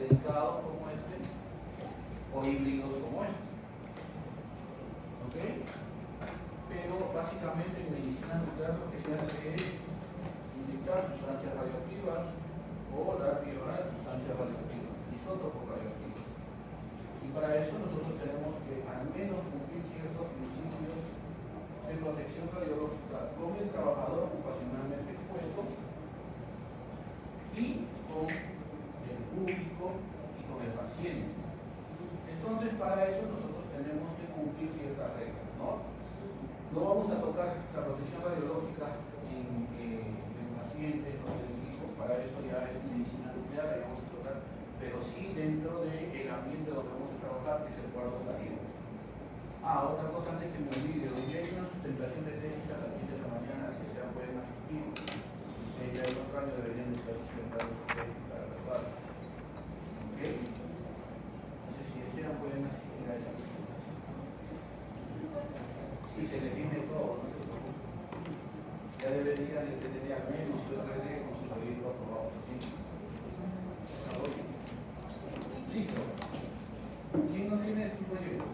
dedicados como este o híbridos como este. ¿Ok? Pero básicamente en medicina nuclear lo que se hace es inyectar sustancias radioactivas o dar tierra de sustancias radioactivas, isótopos radioactivos. Y para eso nosotros tenemos que al menos cumplir ciertos principios de protección radiológica con el trabajador ocupacionalmente expuesto y con el público y con el paciente. Entonces, para eso nosotros tenemos que cumplir ciertas reglas, ¿no? No vamos a tocar la protección radiológica en pacientes o en hijos, para eso ya es medicina nuclear, ahí vamos a tocar, pero sí dentro del ambiente donde vamos a trabajar, que es el cuarto caliente. Otra cosa antes que me olvide, hoy día hay una sustentación de tesis a las 10 de la mañana que ya pueden asistir. Ya el otro año deberían estar sustentando su tesis para graduar. ¿Ok? Entonces, si desean, pueden asistir a esa presentación. Si se les viene todo, no se preocupen. Ya deberían de tener al menos su RD con su proyecto aprobado. ¿Sí? Listo. ¿Quién no tiene su proyecto?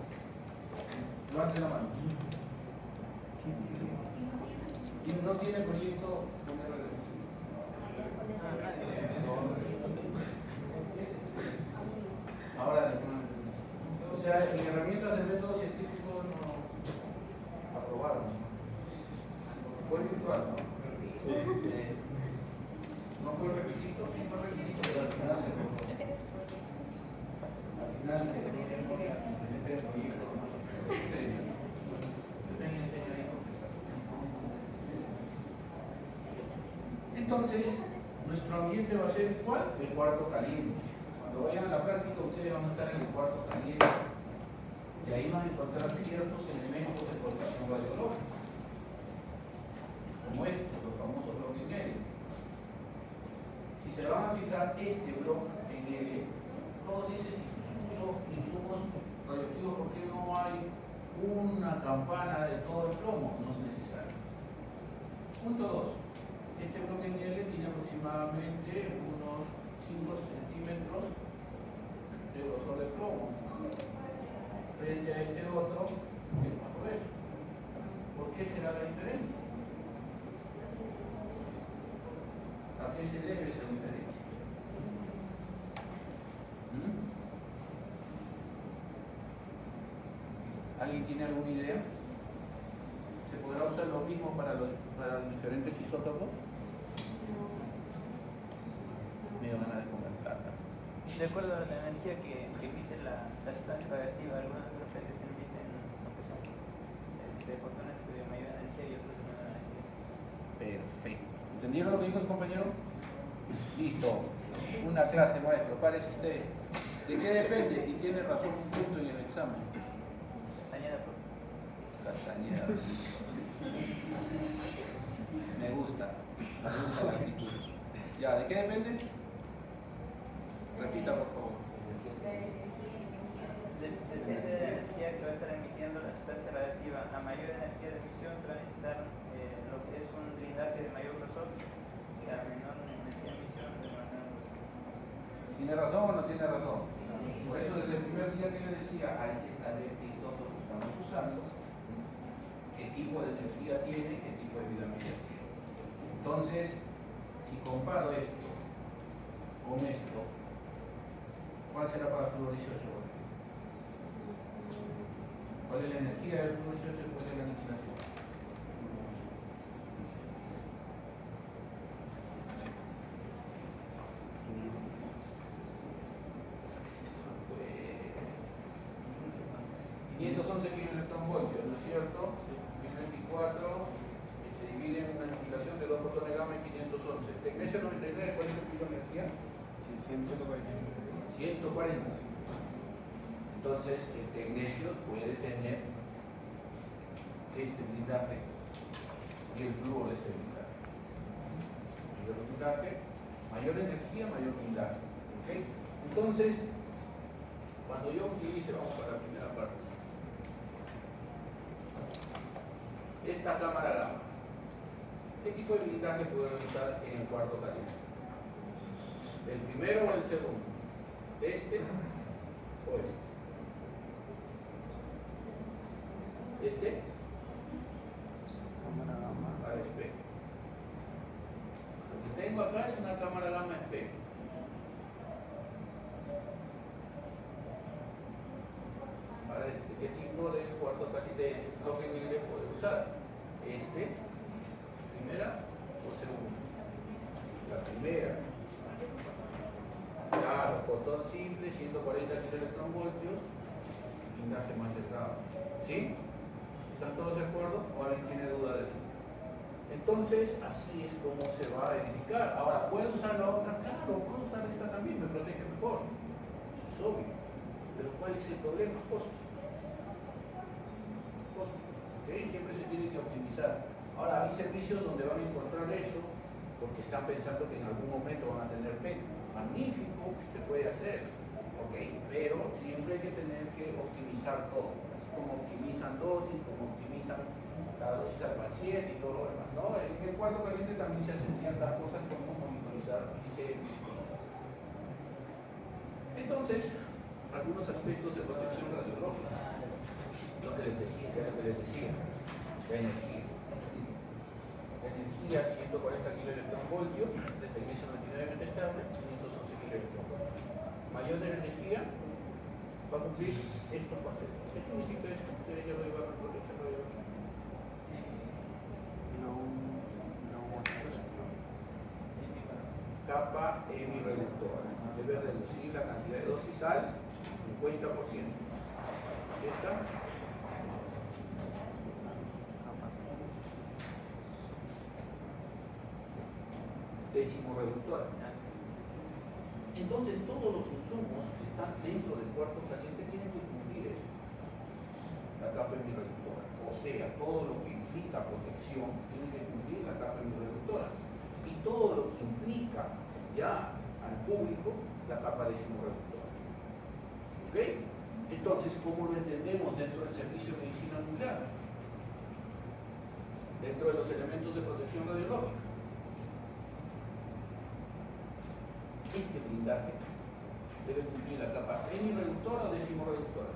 Levante la mano. ¿Quién no tiene proyecto con RD? Ahora, o sea, en herramientas del método científico no aprobaron. Fue virtual, ¿no? No fue requisito, sí fue requisito, pero al final se aprobó. Al final presenté el proyecto. Entonces, nuestro ambiente va a ser ¿cuál? El cuarto caliente. Cuando vayan a la práctica, ustedes van a estar en el cuarto caliente. Y ahí van a encontrar ciertos elementos de explotación radiológica, como estos, los famosos bloques en L. Si se van a fijar, este bloque en L, todos dicen insumos radioactivos, ¿por qué no hay una campana de todo el plomo? No es necesario. Punto 2. Este bloque en L tiene aproximadamente unos 5 centímetros de grosor de plomo, frente a este otro que es más grueso. ¿Por qué será la diferencia? ¿A qué se debe esa diferencia? ¿Alguien tiene alguna idea? ¿Se podrá usar lo mismo para los diferentes isótopos? Me van a comentar. De acuerdo a la energía que emite la sustancia radiactiva, algunas referencias emiten fotones de mayor energía y otros de menor energía. Perfecto. ¿Entendieron lo que dijo el compañero? Listo. Una clase, maestro. Párese usted. ¿De qué depende? Y tiene razón un punto en el examen. Castañeda, por Castañeda. Me gusta la actitud. Ya, ¿de qué depende? Repita, por favor. Depende de la energía que va a estar emitiendo la sustancia radiactiva. A mayor energía de emisión se va a necesitar lo que es un blindaje de mayor grosor, y a menor energía de emisión de menor grosor. ¿Tiene razón o no tiene razón? Por eso desde el primer día que le decía, hay que saber qué isótopos estamos usando, qué tipo de energía tiene, qué tipo de vida media tiene. Entonces, si comparo esto con esto, ¿cuál será para flúor 18? ¿Cuál es la energía del flúor 18 después de la aniquilación? Pues, 511 kiloelectronvoltios, ¿no es cierto? 1024 se divide en una aniquilación de 2 fotones gamma y 511. Tecnesio 99, ¿cuál es el pico de energía? 140. Entonces, el tecnesio puede tener este blindaje y el flúor este blindaje. Mayor blindaje, mayor energía, mayor blindaje. ¿Okay? Entonces, cuando yo utilice, vamos para la primera parte, esta cámara gamma, ¿qué tipo de blindaje podemos usar en el cuarto caliente? ¿El primero o el segundo? ¿Este o este? ¿Este? Cámara gamma. Para espejo. Lo que tengo acá es una cámara gamma espejo. Para este, ¿qué tipo de cuarto de bloque libre puedo usar? Este, primera o segunda. La primera. Claro, fotón simple, 140 kiloelectronvoltios, blindaje más delgado. ¿Sí? ¿Están todos de acuerdo? ¿O alguien tiene duda de eso? Entonces, así es como se va a edificar. Ahora, ¿puedo usar la otra? Claro, puedo usar esta también, me protege mejor. Eso es obvio. Pero ¿cuál es el problema? Costo. Costo. ¿Okay? Siempre se tiene que optimizar. Ahora, hay servicios donde van a encontrar eso, porque están pensando que en algún momento van a tener PET. Magnífico, se puede hacer. ¿Ok? Pero siempre hay que tener que optimizar todo. Así como optimizan dosis, como optimizan la dosis al paciente y todo lo demás, ¿no? En el cuarto caliente también se hacen ciertas cosas como monitorizar IC. Entonces, algunos aspectos de protección radiológica. Lo que les decía, la energía. La energía, 140 kiloelectronvoltios, de tecnicio 99 estable, 511 kiloelectronvoltios. Mayor de la energía va a cumplir estos pasos. ¿Qué significa esto? Ustedes ya lo iban a protección radiológica. Capa hemireductora. Debe reducir la cantidad de dosis al 50%. ¿Esta? Décimo reductora. Entonces todos los insumos que están dentro del cuarto caliente tienen que cumplir eso. La capa hemireductora. O sea, todo lo que implica protección tiene que cumplir la capa hemireductora. Y todo lo que implica ya al público la capa decimoreductora. ¿Ok? Entonces, ¿cómo lo entendemos dentro del servicio de medicina nuclear? Dentro de los elementos de protección radiológica. Este blindaje debe cumplir la capa hemireductora o decimoreductora.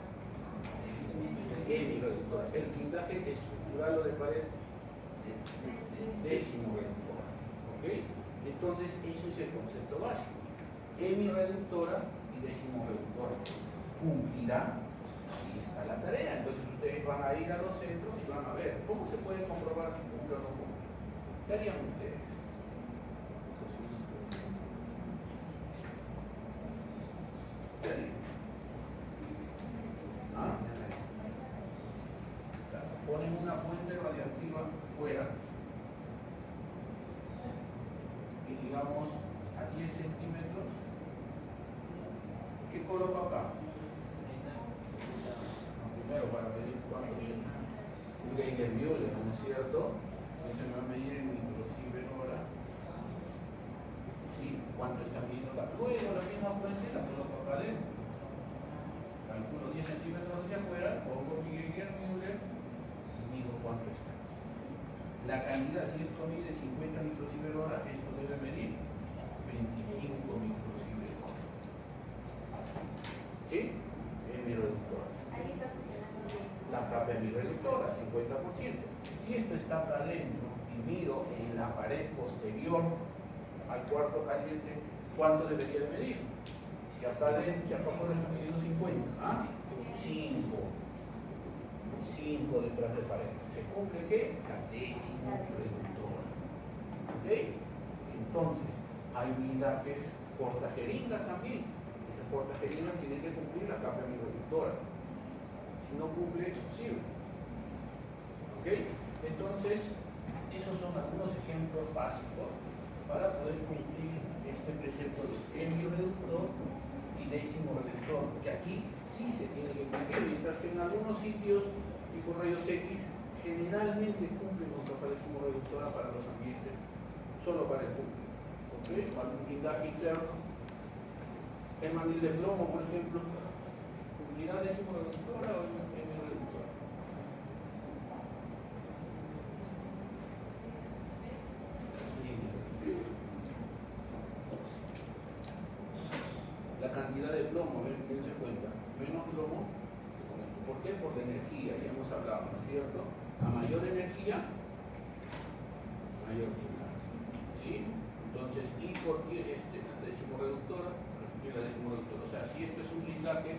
Hemireductora. El blindaje estructural o de pared decimoreductora. ¿Ok? Entonces, eso es el concepto básico. Hemireductora y decimoreductora. Cumplirá, y está la tarea. Entonces, ustedes van a ir a los centros y van a ver cómo se puede comprobar si cumple o no cumple. ¿Qué harían ustedes? ¿Qué harían? ¿Ah? Ponen una fuente radiactiva fuera y digamos a 10 centímetros. ¿Qué coloco acá? Primero para medir cuánto es un Geiger-Müller, ¿no es cierto? Entonces me va a medir en microsievert hora. ¿Sí? ¿Cuánto está midiendo acá? Luego la misma fuente la coloco acá adentro. Calculo 10 centímetros hacia afuera, pongo mi Geiger-Müller y mido cuánto está. La cantidad, si esto mide 50 microsievert hora, esto debe medir 25 microsievert hora. ¿Sí? Hemireductora. Ahí está funcionando bien. La capa hemireductora, 50%. Si esto está acá adentro y mido en la pared posterior al cuarto caliente, ¿cuánto debería de medir? Si acá adentro, si acá afuera está midiendo 50. ¿Ah? 5. 5 detrás de pared. ¿Se cumple qué? La decimoreductora. ¿Ok? Entonces, hay blindajes portajeringas también. Esas portajeringas tienen que cumplir la capa hemireductora. Si no cumple, es imposible. ¿Ok? Entonces, esos son algunos ejemplos básicos para poder cumplir este precepto de hemireductor y decimoreductor, que aquí sí se tiene que cumplir, mientras que en algunos sitios, tipo rayos X, generalmente cumplen con capa decimoreductora para los ambientes, solo para el público. ¿Ok? Para un blindaje interno, el mandil de plomo, por ejemplo, ¿cumplirá decimoreductora o hemireductora? La cantidad de plomo, dense cuenta, menos plomo, ¿por qué? Por la energía, ya hemos hablado, ¿no es cierto? A mayor energía, mayor blindaje, ¿sí? Entonces, ¿y por qué la decimoreductora? La decimoreductora, o sea, si esto es un blindaje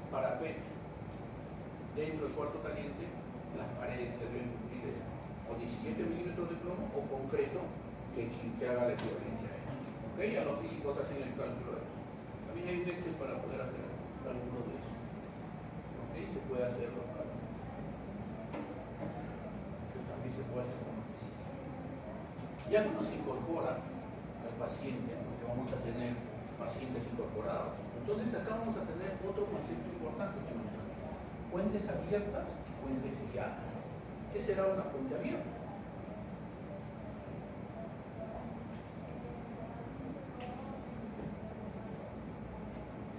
para P dentro del cuarto caliente, las paredes que deben cumplir o 17 milímetros de plomo o concreto que haga la equivalencia a eso. ¿Ok? Ya los físicos hacen el cálculo de eso. También hay un Excel para poder hacer alguno de eso. ¿Ok? Se puede hacerlo para. También se puede hacer como ya cuando se incorpora al paciente, porque vamos a tener pacientes incorporados. Entonces acá vamos a tener otro concepto importante que manejar. Fuentes abiertas y fuentes selladas. ¿Qué será una fuente abierta?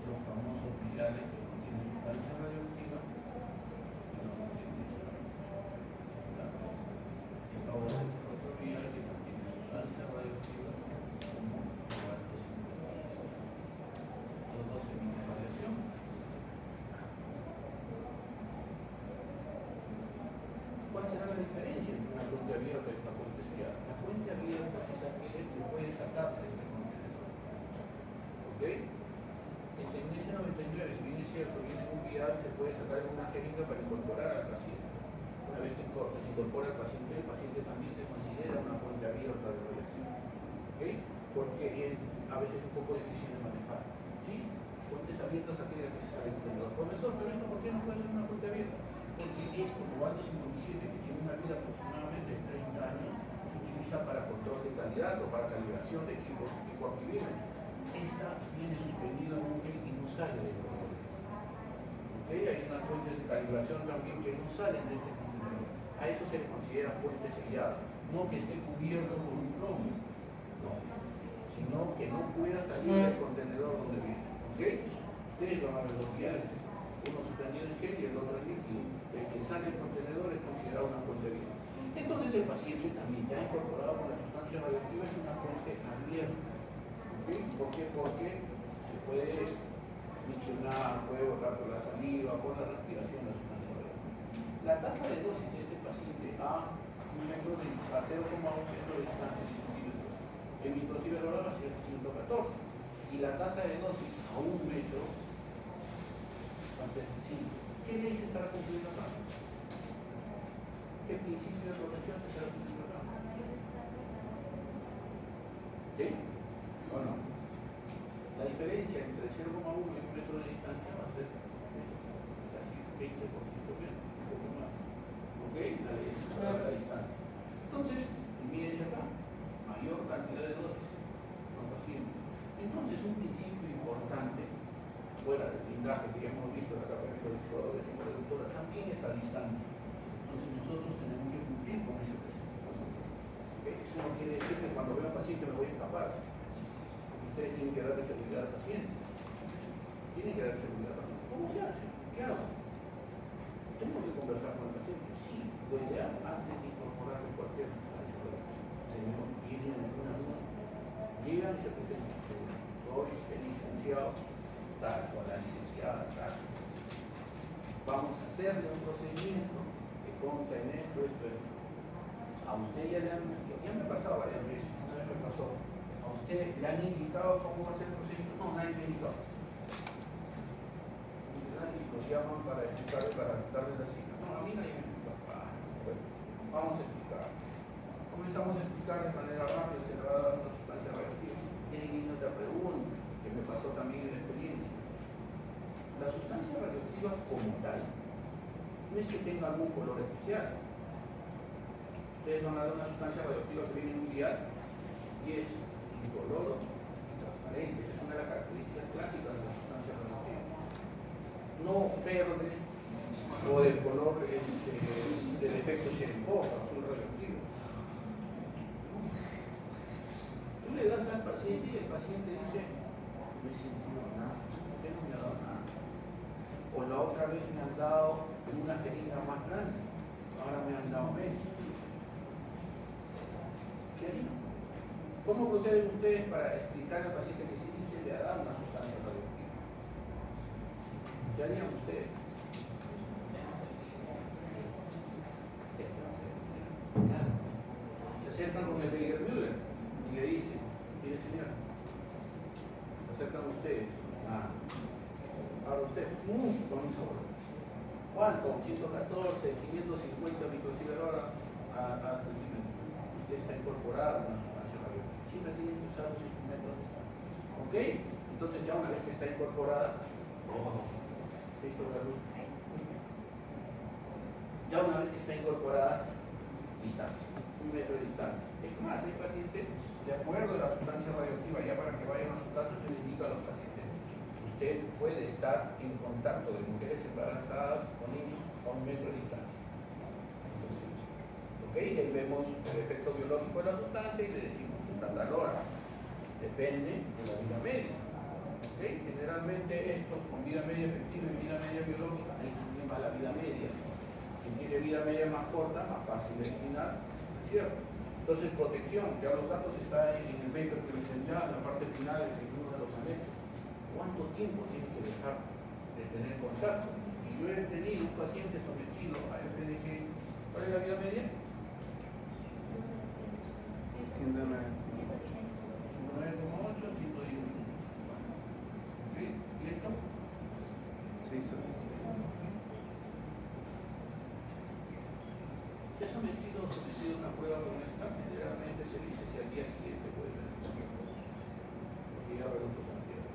Los famosos viales que contienen sustancia radioactiva y no contienen sustancia. Ahora, otro vial que contiene sustancia radioactiva como cobalto 50. Los dos emiten radiación. ¿Cuál será la diferencia entre una fuente abierta y una fuente sellada? La fuente abierta es aquella que puede sacar de este contenedor. ¿Ok? En ese 99, si bien es cierto, viene un vial, se puede sacar en una jeringa para incorporar al paciente. Una vez que se incorpora al paciente también se considera una fuente abierta de radiación. ¿Ok? Porque es a veces un poco difícil de manejar. ¿Sí? Fuentes abiertas aquellas que se salen del contenedor. Profesor, pero esto ¿por qué no puede ser una fuente abierta? Porque esto, cobalto 57, que tiene una vida aproximadamente de 30 años, se utiliza para control de calidad o para calibración de equipos tipo activímetro. Esta viene suspendida en un gel y no sale del contenedor. ¿Okay? Hay unas fuentes de calibración también que no salen de este contenedor. A eso se le considera fuente sellada. No que esté cubierto con un plomo, no, sino que no pueda salir del contenedor donde viene. ¿Okay? Ustedes van a ver dos viales, uno suspendido en gel y el otro en líquido. El que sale del contenedor es considerado una fuente abierta. Entonces el paciente también ya incorporado con la sustancia radioactiva es una fuente abierta. ¿Okay? ¿Por qué? Porque se puede miccionar, puede botar por la saliva, por la respiración la sustancia radioactiva. La tasa de dosis de este paciente a 1 metro de 0,1 metro de distancia en microsiverograma va a ser 114 y la tasa de dosis a 1 metro va a ser 5. ¿Qué ley se está cumpliendo acá? ¿Qué principio de protección se está cumpliendo acá? ¿Sí? ¿O no? La diferencia entre 0,1 y 1 metro de distancia va a ser casi 20% menos, un poco más. ¿Ok? La ley es la distancia. Entonces, mírense acá, mayor cantidad de dosis por paciente. Entonces, un principio importante, fuera del blindaje que ya hemos visto, la capa de reductora, también está distante. Entonces, nosotros tenemos que cumplir con ese principio. ¿Okay? Eso no quiere decir que cuando veo a un paciente me voy a escapar. Ustedes tienen que darle seguridad al paciente. Tienen que darle seguridad al paciente. ¿Cómo se hace? ¿Qué hago? Tengo que conversar con el paciente. Sí, lo ideal antes de incorporarle cualquier sustancia. Señor, ¿tienen alguna duda? Llegan y se presentan. Soy el licenciado tal o la licenciada tal. Vamos a hacerle un procedimiento que consta en esto. A usted ya me ha pasado varias veces. Una vez me pasó. ¿A usted le han indicado cómo va a ser el procedimiento? No, nadie me ha indicado. Y los llaman para explicarle, para darle la cita. No, a mí nadie me ha indicado. Bueno, vamos a explicar. Comenzamos a explicar de manera rápida, se le va a dar una sustancia radioactiva. Y ahí viene otra pregunta, que me pasó también en la experiencia. La sustancia radioactiva como tal, no es que tenga algún color especial. Ustedes van a dar una sustancia radioactiva que viene en un vial y es incoloro y transparente. Es una de las características clásicas de la sustancia radioactiva. No verde o del color del efecto Cherenkov, azul radioactivo. Tú le das al paciente y el paciente dice, no he sentido nada, usted no me ha dado nada. O la otra vez me han dado una jeringa más grande, ahora me han dado menos. ¿Qué harían? ¿Cómo proceden ustedes para explicar al paciente que sí se le ha dado una sustancia radioactiva? ¿Qué harían ustedes? Se acercan con el Geiger-Müller y le dicen, mire señor, se acercan ustedes. Ahora usted, con un sabor. ¿Cuánto? 114, 550 microsievert al centímetro. Usted está incorporado a una sustancia radioactiva. Siempre tienen que usar los instrumentos. ¿Ok? Entonces ya una vez que está incorporada, ¿se hizo la luz? Ya una vez que está incorporada, distancia, 1 metro de distancia. Es más, hay pacientes, de acuerdo a la sustancia radioactiva, ya para que vayan a su casa, se le indica a los pacientes. Usted puede estar en contacto de mujeres embarazadas con niños a 1 metro de distancia. ¿Ok? Y ahí vemos el efecto biológico de la sustancia y le decimos que está tal hora. Depende de la vida media. ¿Ok? Generalmente estos con vida media efectiva y vida media biológica, ahí también va la vida media. Quien tiene vida media más corta, más fácil de eliminar, ¿cierto? Entonces, protección, ya los datos están en el paper que les enviaron, en la parte final de uno de los anexos. ¿Cuánto tiempo tiene que dejar de tener contacto? Y yo he tenido un paciente sometido a FDG. ¿Cuál es la vida media? 109,8, 110 minutos. ¿Sí? ¿Y esto? 6 horas. ¿Se ha sometido a una prueba con esta? Generalmente se dice que al día siguiente puede tener cualquier cosa. Porque ya veremos los anteriores.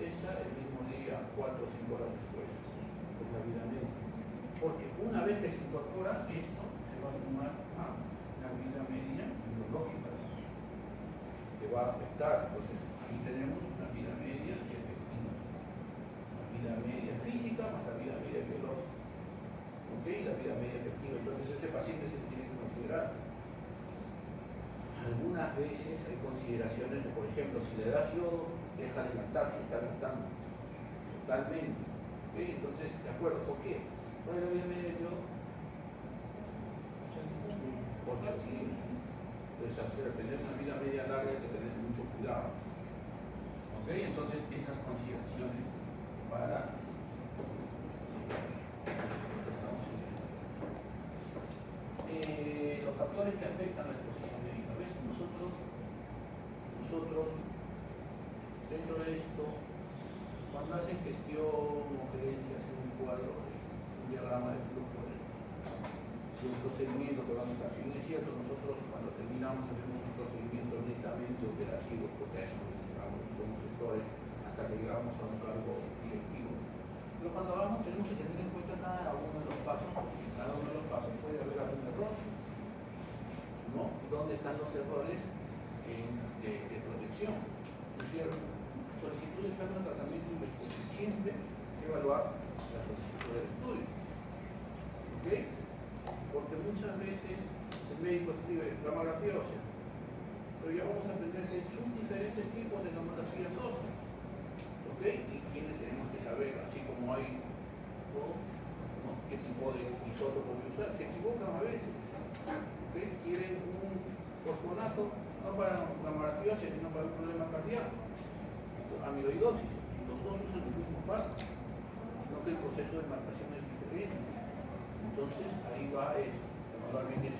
Esta el mismo día, 4 o 5 horas después, con la vida media. Porque una vez que se incorpora esto, se va a sumar a la vida media biológica, que va a afectar. Entonces, ahí tenemos una vida media efectiva. La vida media física más la vida media biológica. ¿Ok? La vida media efectiva. Entonces, este paciente se tiene que considerar. Algunas veces hay consideraciones de, por ejemplo, si le das yodo, deja de lactar, se está lactando totalmente. ¿Ok? Entonces, de acuerdo, ¿por qué? ¿Cuál es la vida media de yodo? 8 días. Entonces, tener una vida media larga hay que tener mucho cuidado. ¿Ok? Entonces, esas consideraciones para los factores que afectan la exposición médica. ¿Ves? Nosotros, dentro de esto, cuando hacen gestión o gerencia, hacen un cuadro, un diagrama de flujo de un procedimiento que vamos a hacer. Y es cierto, nosotros cuando terminamos hacemos un procedimiento netamente operativo, porque a eso nos dedicamos, somos gestores, hasta que llegamos a un cargo directivo. Pero cuando vamos tenemos que tener en cuenta cada uno de los pasos, porque en cada uno de los pasos puede haber algún error, ¿no? ¿Dónde están los errores de protección? ¿No es cierto? Solicitud de examen de tratamiento y respuesta. Siempre evaluar la solicitud del estudio. ¿Ok? Porque muchas veces el médico escribe mamografía ósea, pero ya vamos a aprender que son diferentes tipos de mamografías óseas. ¿Ok? Y quienes tenemos que saber, así como hay, ¿no? qué tipo de isótopo usar, se equivocan a veces. ¿Ok? Quieren un fosfonato, no para mamografía ósea, sino para un problema cardíaco, amiloidosis. Los dos usan el mismo fármaco, sino que el proceso de marcación es diferente. Entonces, ahí va normalmente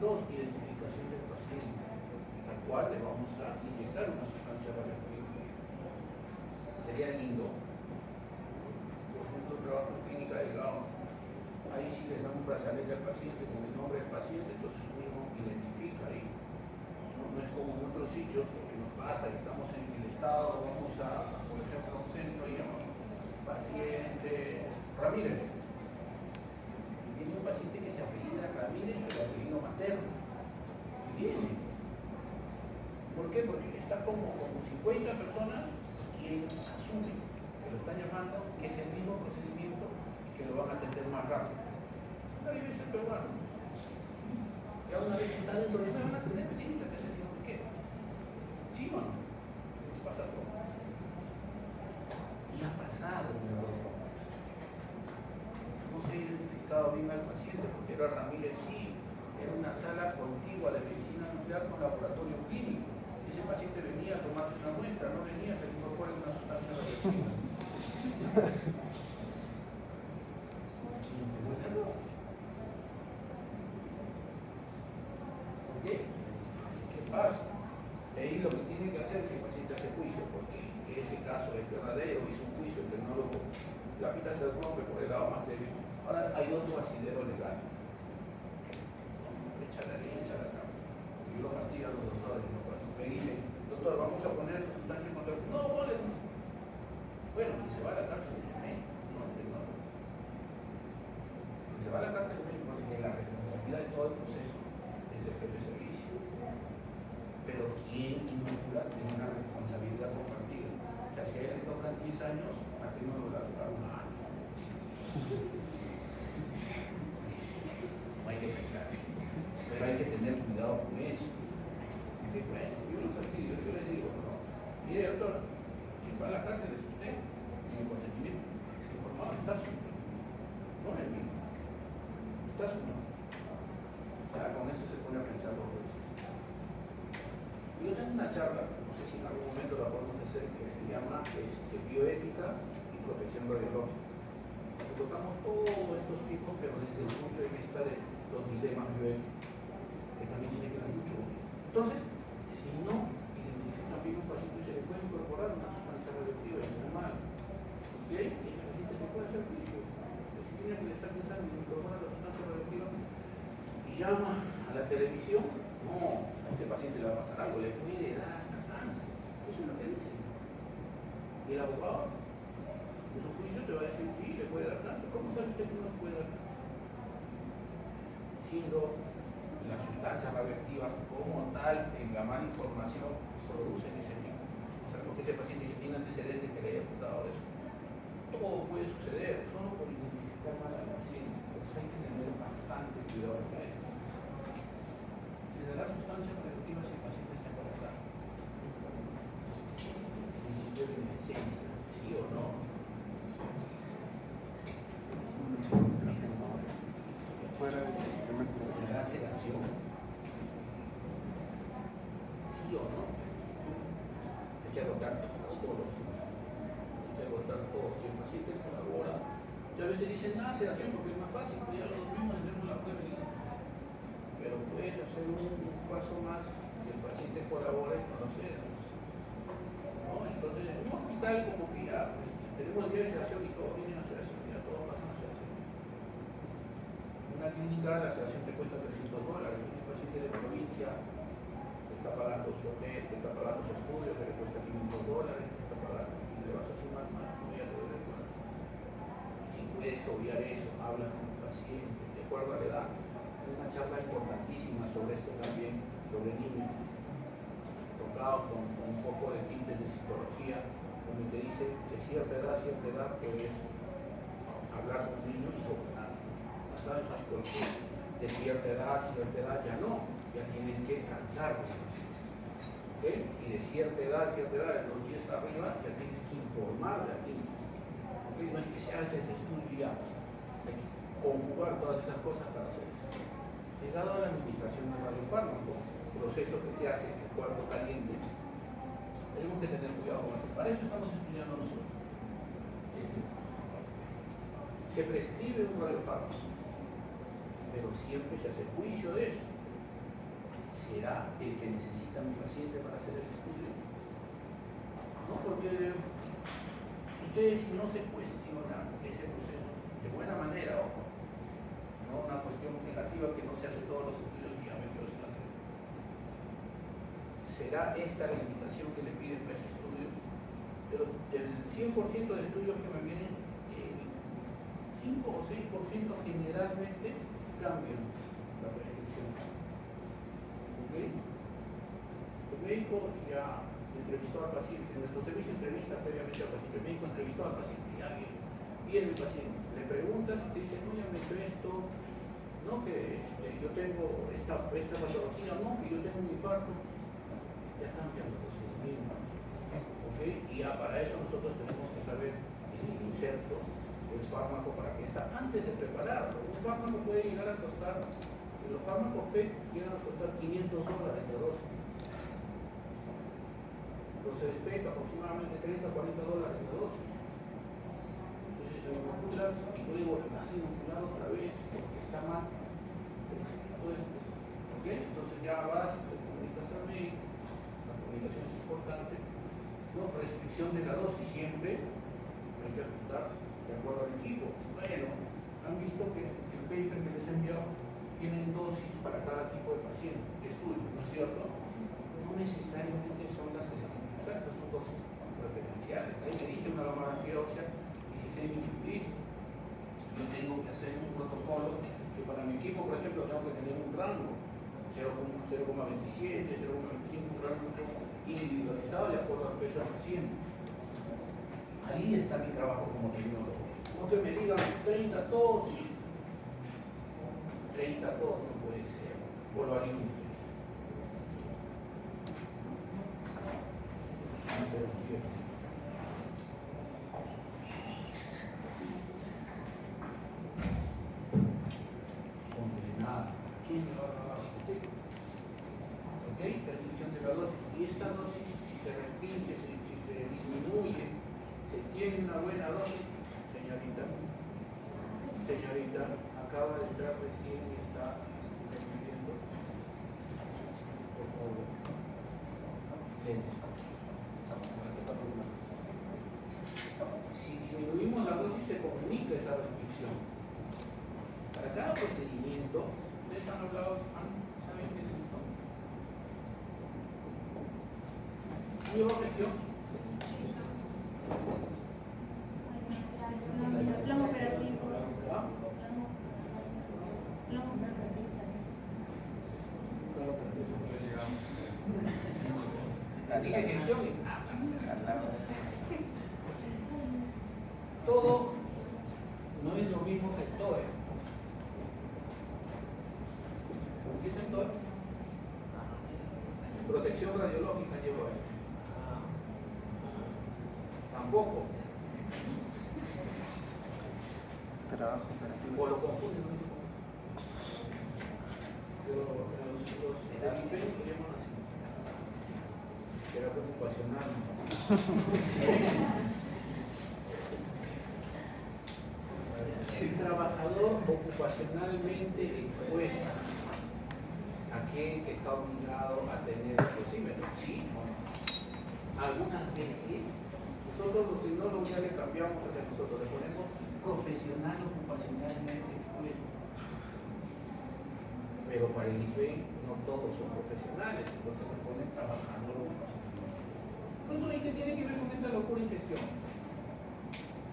dos, identificación del paciente, al cual le vamos a inyectar una sustancia radioactiva. Sería lindo, por ejemplo, el trabajo en clínica de Gao, ahí sí les damos un brazalete al paciente con el nombre del paciente, entonces uno identifica ahí. No es como en otros sitios, porque nos pasa, estamos en el estado, vamos a, por ejemplo, a un centro y llamamos paciente Ramírez. Tiene un paciente que se apellida Ramírez, pero el apellido materno. Y viene. ¿Por qué? Porque está como 50 personas quien asumen que lo están llamando, que es el mismo procedimiento y que lo van a atender más rápido. Nadie es el peruano. Ya una vez que está dentro de una atender, tiene que hacerse sino por qué. ¿Sí o no? Pasa todo. Y ha pasado un error. No se ha identificado bien al paciente porque era Ramírez, sí, era una sala contigua de medicina nuclear con laboratorio clínico. Ese paciente venía a tomarse una muestra, no venía a que le incorporen una sustancia radioactiva. es verdadero, hizo un juicio, el tecnólogo, la pita se rompe por el lado más débil. Ahora hay otro asidero legal. Échala acá. Yo lo fastidio a los doctores, ¿no? Me dicen, doctor, vamos a poner el sustancia en control. No, vale, no. Bueno, se va a la cárcel, no, el tecnólogo. Se va a la cárcel, porque la responsabilidad de todo el proceso es del jefe de servicio. Pero quien inocula tiene una responsabilidad compartida. O sea, si a él le tocan 10 años, a ti no lo va a tocar un año. No hay que pensar, pero hay que tener cuidado con eso. Porque, bueno, yo no sé, yo les digo, no, mire doctor, quien va a la cárcel es usted, sin consentimiento, informado está su, no es el mismo, está su no. Ya con eso se pone a pensar por eso. Yo tengo una charla, no sé si en algún momento la podemos hacer, que se llama bioética y protección radiológica. Tocamos todos estos tipos, pero desde el punto de vista de los dilemas bioéticos, que también tiene que ver mucho. Entonces, si no identifican bien un paciente, se le puede incorporar una sustancia radioactiva, es normal. ¿Ok? Y el paciente no puede hacer juicio. Si tiene que le estar pensando en incorporar la sustancia radioactiva y llama a la televisión, no, a este paciente le va a pasar algo, le puede dar hasta cáncer. Eso es lo que dice. Y el abogado, en su juicio te va a decir, sí, le puede dar cáncer. ¿Cómo sabe usted que no le puede dar cáncer? Siendo las sustancias radioactivas como tal, en la mala información, producen ese mismo. O sea, porque ese paciente tiene antecedentes que le haya apuntado eso. Todo puede suceder, solo por identificar mal al paciente. Entonces hay que tener bastante cuidado con eso. Si le da sustancias radioactivas si el paciente está embarazado, principio de beneficencia, sí o no. Fuera de La sedación, sí o no. Hay que agotar todos, hay que agotar todo. Si el paciente colabora, muchas veces dicen, sedación porque es más fácil, porque ya lo dormimos y vemos la prueba. Pero puedes hacer un paso más que el paciente colabore y no lo sedas, ¿no? Entonces, en un hospital como que ya tenemos el día de sedación y todos vienen a sedación, ya todos pasan a sedación. En una clínica la sedación te cuesta $300, un paciente de provincia que está pagando su hotel, que está pagando su estudio, que le cuesta $500, que está pagando, y le vas a sumar más, no ya te duele el corazón. Si puedes obviar eso, hablas con el paciente, de acuerdo a la edad. Hay una charla importantísima sobre esto también, sobre niños, tocados con un poco de tintes de psicología, donde te dice que cierta edad puedes hablar con un niño y sobre nada. Basado en la psicología. De cierta edad ya no, ya tienes que cansarte. ¿Okay? Y de cierta edad, de los 10 arriba, ya tienes que informarle a ti. ¿Okay? No es que se hace el estudio y ya. Hay que conjugar todas esas cosas para hacer eso. Llegado a la administración de radiofármaco, proceso que se hace en el cuarto caliente, tenemos que tener cuidado con eso. Para eso estamos estudiando nosotros. Se prescribe un radiofármaco, pero siempre se hace juicio de eso. ¿Será el que necesita mi paciente para hacer el estudio? No, porque ustedes si no se cuestiona ese proceso de buena manera, ojo, no una cuestión negativa que no se hace todos los estudios diamétricos, será esta la indicación que le piden para ese estudio. Pero del 100% de estudios que me vienen, 5 o 6% generalmente cambian la prescripción. ¿Ok? El médico ya entrevistó al paciente, en nuestro servicio entrevista previamente al paciente, el médico entrevistó al paciente, ya viene el paciente, le preguntas y te dice, no, ya me he hecho esto, no, que yo tengo esta patología, no, que yo tengo un infarto, ya cambian los procedimientos. ¿Ok? Y ya para eso nosotros tenemos que saber el inserto, el fármaco para que está antes de prepararlo. Un fármaco puede llegar a costar, los fármacos PET llegan a costar $500 de dosis. Entonces PET aproximadamente $30 a $40 de dosis. Entonces lo inoculas y luego lo vas a inocular otra vez porque está mal. ¿Ok? Entonces ya vas, te comunicas al médico, la comunicación es importante, ¿no? restricción de la dosis siempre hay que ajustar de acuerdo al equipo. Bueno, han visto que el paper que les he enviado tienen dosis para cada tipo de paciente, estudio, ¿no es cierto? No necesariamente son las que se tienen que usar, pero son dosis preferenciales. Ahí me dice una mamografía ósea 16 mililitros. Yo tengo que hacer un protocolo que para mi equipo, por ejemplo, tengo que tener un rango 0,27, 0,25, un rango individualizado de acuerdo al peso del paciente. Ahí está mi trabajo como tecnólogo. No que me digan 30 todos y 30 todos no puede ser. O lo harían ustedes. Condenada. ¿Quién me va a grabar? ¿Ok? Restricción de la dosis. Y esta dosis, si se restringe, si se disminuye, se tiene una buena dosis, señorita, acaba de entrar recién y está entendiendo. Por favor. Si disminuimos la dosis, se comunica esa restricción. Para cada procedimiento, ustedes han hablado, ¿saben qué es esto? ¿Han llevado gestión? Plan operativo. ¿Ah? Plan operativo. Dije gestión y todo no es lo mismo sector. ¿Qué sector? Protección radiológica llevo ahí. Tampoco. Trabajo operativo. O lo confunden, ¿no? Pero los delimitantes lo llaman así. Terapia ocupacional. El trabajador ocupacionalmente expuesto, aquel que está obligado a tener el dosímetro, sí, ¿no? Algunas veces nosotros los tecnólogos ya le cambiamos hacia nosotros, le ponemos profesional ocupacionalmente expuesto. Pero para el IP no todos son profesionales, entonces le ponen trabajador ocupacional. Entonces, ¿qué tiene que ver con esta locura en gestión?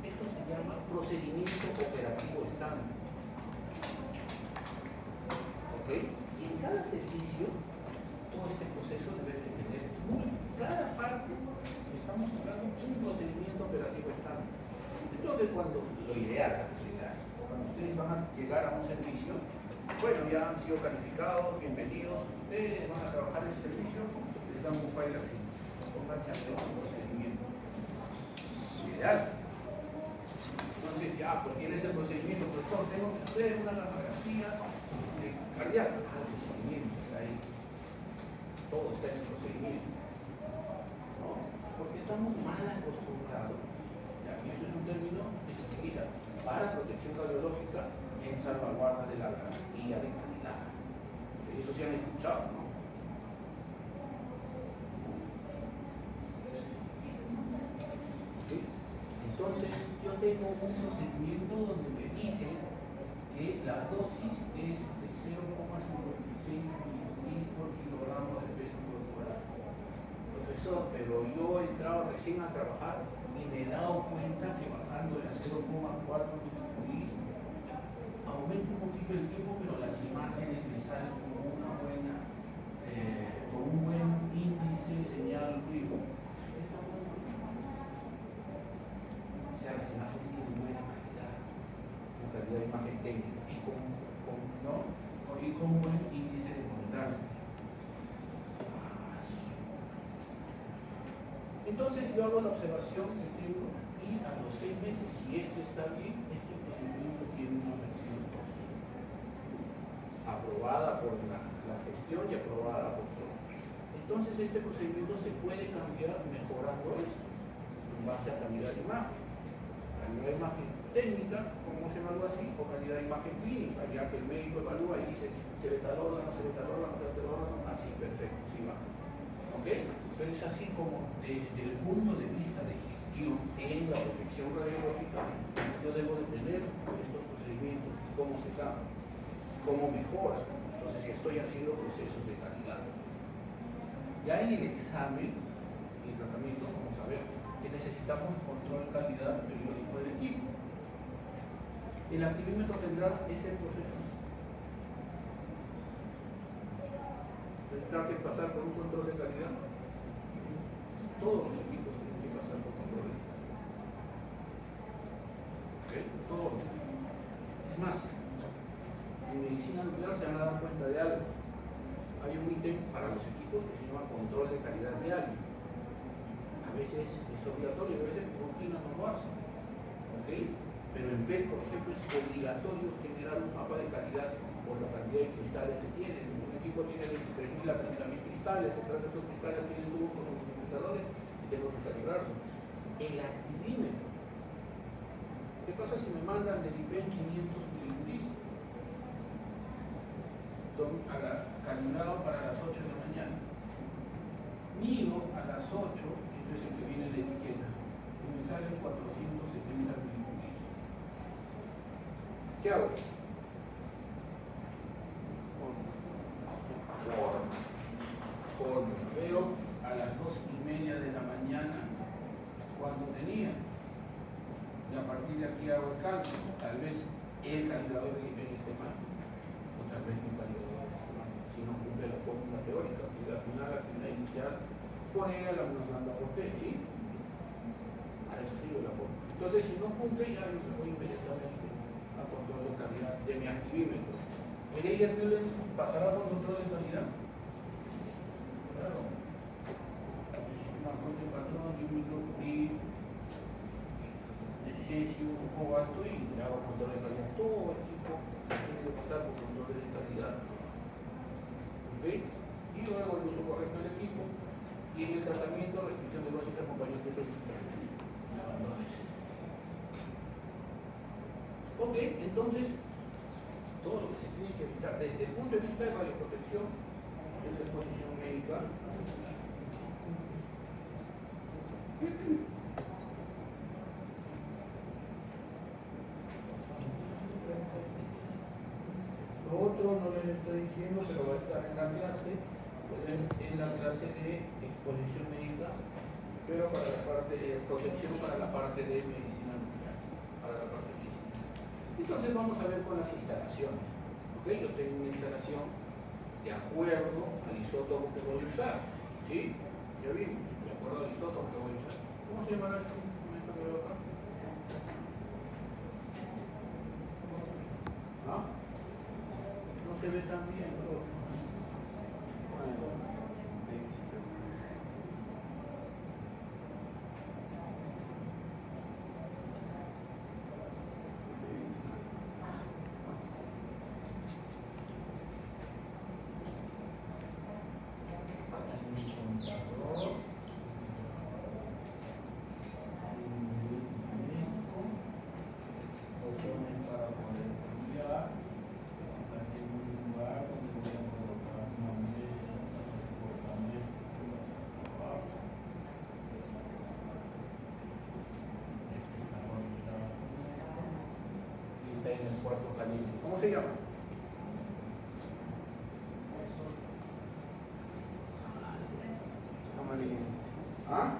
Esto se llama procedimiento operativo estándar. ¿Ok? Y en cada servicio, todo este proceso debe de tener cada parte, estamos hablando de un procedimiento operativo estándar. Entonces, cuando lo ideal, cuando ustedes van a llegar a un servicio, bueno, ya han sido calificados, bienvenidos, ustedes van a trabajar en el servicio, les dan un file así, pónganse a hacer un procedimiento. Ideal. Entonces, ya, pues tienes el procedimiento, profesor, tengo que hacer una radiografía cardíaca. El procedimiento está ahí. Todo está en el procedimiento. ¿No? Porque estamos mal acostumbrados. Ya, y eso es un término que se utiliza para protección radiológica en salvaguarda de la garantía de calidad. Eso se han escuchado, ¿no? ¿Sí? Entonces, yo tengo un procedimiento donde me dicen que la dosis es de 0,56 mililitros por kilogramo de peso corporal. Profesor, pero yo he entrado recién a trabajar y me he dado cuenta que bajándole a 0,4 mililitros aumenta un poquito el tiempo, pero las imágenes me salen con una buena, con un buen índice señal ruido. O sea, las imágenes tienen buena calidad, con calidad de imagen técnica y con buen índice de contraste. Entonces yo hago la observación que tengo y a los 6 meses, si esto está bien, este procedimiento tiene una versión aprobada por la gestión y aprobada por todos. Entonces este procedimiento se puede cambiar mejorando esto en base a calidad de imagen. Calidad de imagen técnica, como se evalúa así, o calidad de imagen clínica, ya que el médico evalúa y dice se ve tal órgano, así perfecto, sí va. ¿Ok? Pero es así como desde el punto de vista la protección radiológica, yo debo de tener estos procedimientos, cómo se cambia, cómo mejora. Entonces estoy haciendo procesos de calidad. Ya en el examen y tratamiento, vamos a ver que necesitamos control de calidad periódico del equipo. El activímetro tendrá ese proceso. Tendrá que pasar por un control de calidad. Todos los equipos tienen que pasar por control de calidad. ¿Okay? Todos los equipos. Es más, en medicina nuclear se van a dar cuenta de algo. Hay un ítem para los equipos que se llama control de calidad diario. A veces es obligatorio, a veces rutina no lo hace. ¿Okay? Pero en PET, por ejemplo, es obligatorio generar un mapa de calidad por la cantidad de cristales que tienen. Un equipo tiene 23.000 a 30.000 cristales, detrás de estos cristales tienen tubos con los multiplicadores y tengo que calibrarlo. El activímetro. ¿Qué pasa si me mandan del IPEN 500 milicuris? Calibrado para las 8 de la mañana. Mido a las 8, esto es el que viene en la etiqueta, y me salen 470 milicuris. ¿Qué hago? Forma. Veo a las 2:30 de la mañana cuando tenía. Y a partir de aquí hago el cálculo. Tal vez el calibrador que ven esté mal. O tal vez mi calibrador esté mal. Si no cumple la fórmula teórica, actividad final, actividad inicial, por ella la manda por T, ¿sí? A eso escribo la fórmula. Entonces, si no cumple, ya me voy inmediatamente a control de calidad de mi activímetro. ¿El Eiger-Buehler pasará por control de calidad? Claro. Una fuente de patrón y un microcurí de cesio un poco alto y le hago control de calidad. Todo el equipo tiene que pasar por control de calidad. ¿Ok? Y luego el uso correcto del equipo y en el tratamiento, restricción de dosis acompañantes de lavadores. Ok, entonces, todo lo que se tiene que evitar desde el punto de vista de radioprotección es la exposición médica. Lo otro no les estoy diciendo, pero va a estar en la clase, pues en la clase de exposición médica, pero para la parte de protección, para la parte de medicina nuclear, para la parte de medicina. Entonces vamos a ver con las instalaciones. ¿Okay? Yo tengo una instalación de acuerdo al isótopo que voy a usar. ¿Sí? Ya vimos, de acuerdo al isótopo que voy a usar. ¿Cómo se llamará este instrumento que veo acá? ¿Ah? No se ve tan bien, ¿no? ¿Cómo se llama? ¿Ah?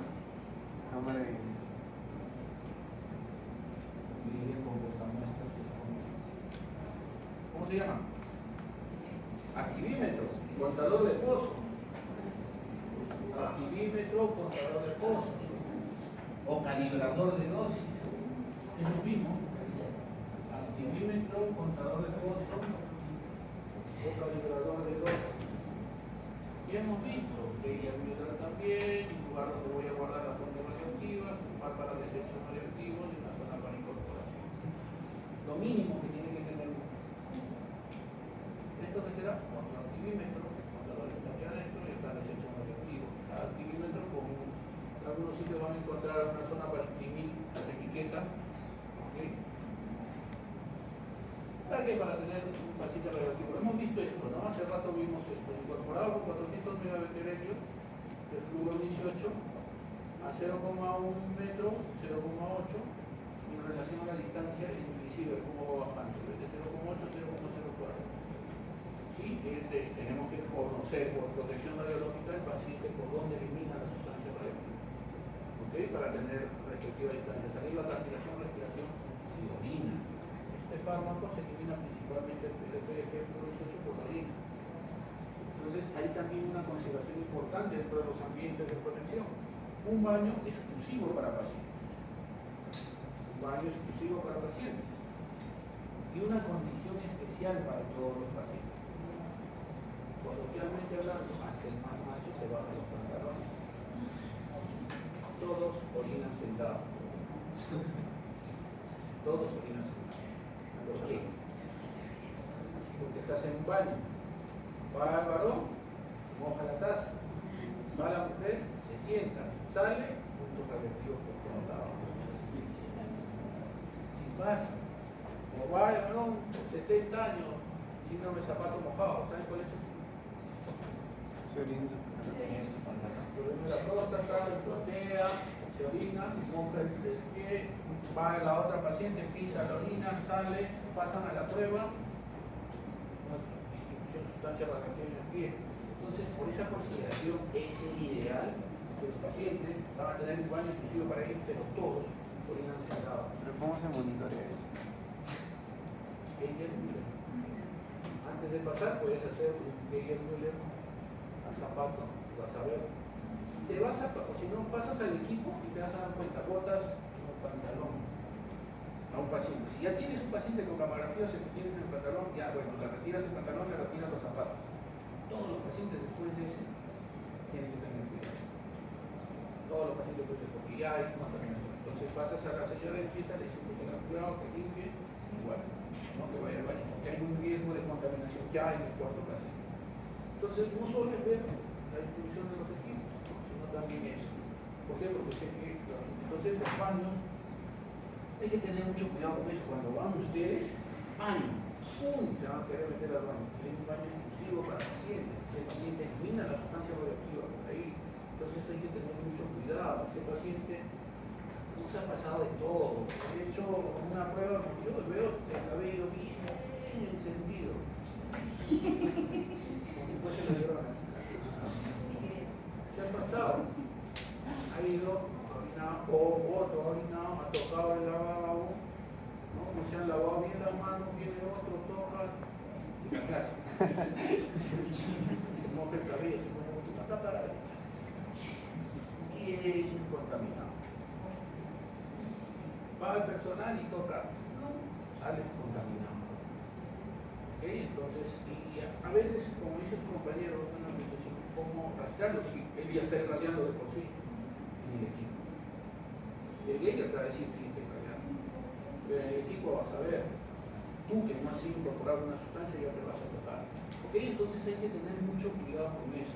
¿Cómo se llama? Activímetro, contador de pozo. Activímetro, contador de pozo. O calibrador de dosis. Es lo mismo. Activímetro, contador de pozo o calibrador de dosis. Y hemos visto que ella mirar también, un lugar donde voy a guardar las fuentes radioactivas, un lugar para desechos radioactivos y una zona para incorporación. Lo mínimo que tiene que tener uno. Esto que será otro activímetro, contador está aquí adentro y está desecho radioactivo. Cada activímetro con algunos sitios van a encontrar una zona para imprimir las etiquetas. ¿Okay? ¿Para qué? Para tener un paciente radioactivo. Hemos visto esto, ¿no? Hace rato vimos esto, incorporado con 400 megabacterios de flúor 18, a 0,1 metro, 0,8 en relación a la distancia inclusive cómo va bajando, desde 0,8 a 0,04. ¿Sí? Tenemos que conocer por protección radiológica el paciente por dónde elimina la sustancia radioactiva. ¿Okay? Para tener respectiva distancia. Saliva, cartilación, respiración y orina. Este fármaco se elimina principalmente el PDG por 18 por la orina. Entonces hay también una consideración importante dentro de los ambientes de protección. Un baño exclusivo para pacientes. Un baño exclusivo para pacientes. Y una condición especial para todos los pacientes. Coloquialmente hablando, hasta el más macho se baja los pantalones. Todos orinan sentados. Todos orinan sentados. ¿Por qué? Porque estás en un baño. Va el varón, moja la taza. Va la mujer, se sienta. Sale, puntos radioactivos por todos lados. ¿Qué pasa? O va el varón, 70 años, síndrome de zapato mojado. ¿Saben cuál es eso? La próstata, flotea, se orina, moja el pie, va a la otra paciente, pisa la orina, sale, pasan a la prueba, distribución de sustancia radioactiva en el pie. Entonces, por esa consideración, es el ideal que los pacientes van a tener un baño exclusivo para ellos, pero todos orinan sentados. Pero ¿cómo se monitorea eso? Geiger-Müller. Antes de pasar, puedes hacer un Geiger-Müller al zapato, vas a ver. Te vas a, o si no, pasas al equipo y te vas a dar cuenta, botas en el pantalón a un paciente. Si ya tienes un paciente con camografía, se que tienes en el pantalón, ya bueno, le retiras el pantalón, le retiras los zapatos. Todos los pacientes después de ese tienen que tener cuidado. Todos los pacientes después de ese, porque ya hay contaminación. Entonces pasas a la señora y empieza, le dices que tenga cuidado, que limpie, igual, no que vaya al baño, porque hay un riesgo de contaminación ya en el cuarto paciente. Entonces no solo es ver la distribución de los residuos, sino también eso. ¿Por qué? Porque sé que entonces los baños hay que tener mucho cuidado con eso. Cuando van ustedes, baño, ¡pum! Se van a querer meter al baño. Hay un baño exclusivo para pacientes. Ese paciente elimina la sustancia radioactiva por ahí. Entonces hay que tener mucho cuidado. Ese paciente nos ha pasado de todo. He hecho una prueba, yo veo el cabello bien encendido. Se le dieron así. ¿Qué ha pasado? Ha ido, orinado, o otro ha orinado, ha tocado el lavabo, ¿no? No se han lavado bien las manos, viene otro, toca, y la casa. Se moja el cabello, se pone una cámara, bien contaminado. Va el personal y toca, sale contaminado. ¿Okay? Entonces, y a veces, como dice su compañero, ¿cómo rastrearlo? Si él ya está irradiando de por sí en el equipo. El Geiger te va a decir si está irradiando. Pero en el equipo vas a ver, tú que no has incorporado una sustancia ya te vas a tocar. ¿Ok? Entonces hay que tener mucho cuidado con eso.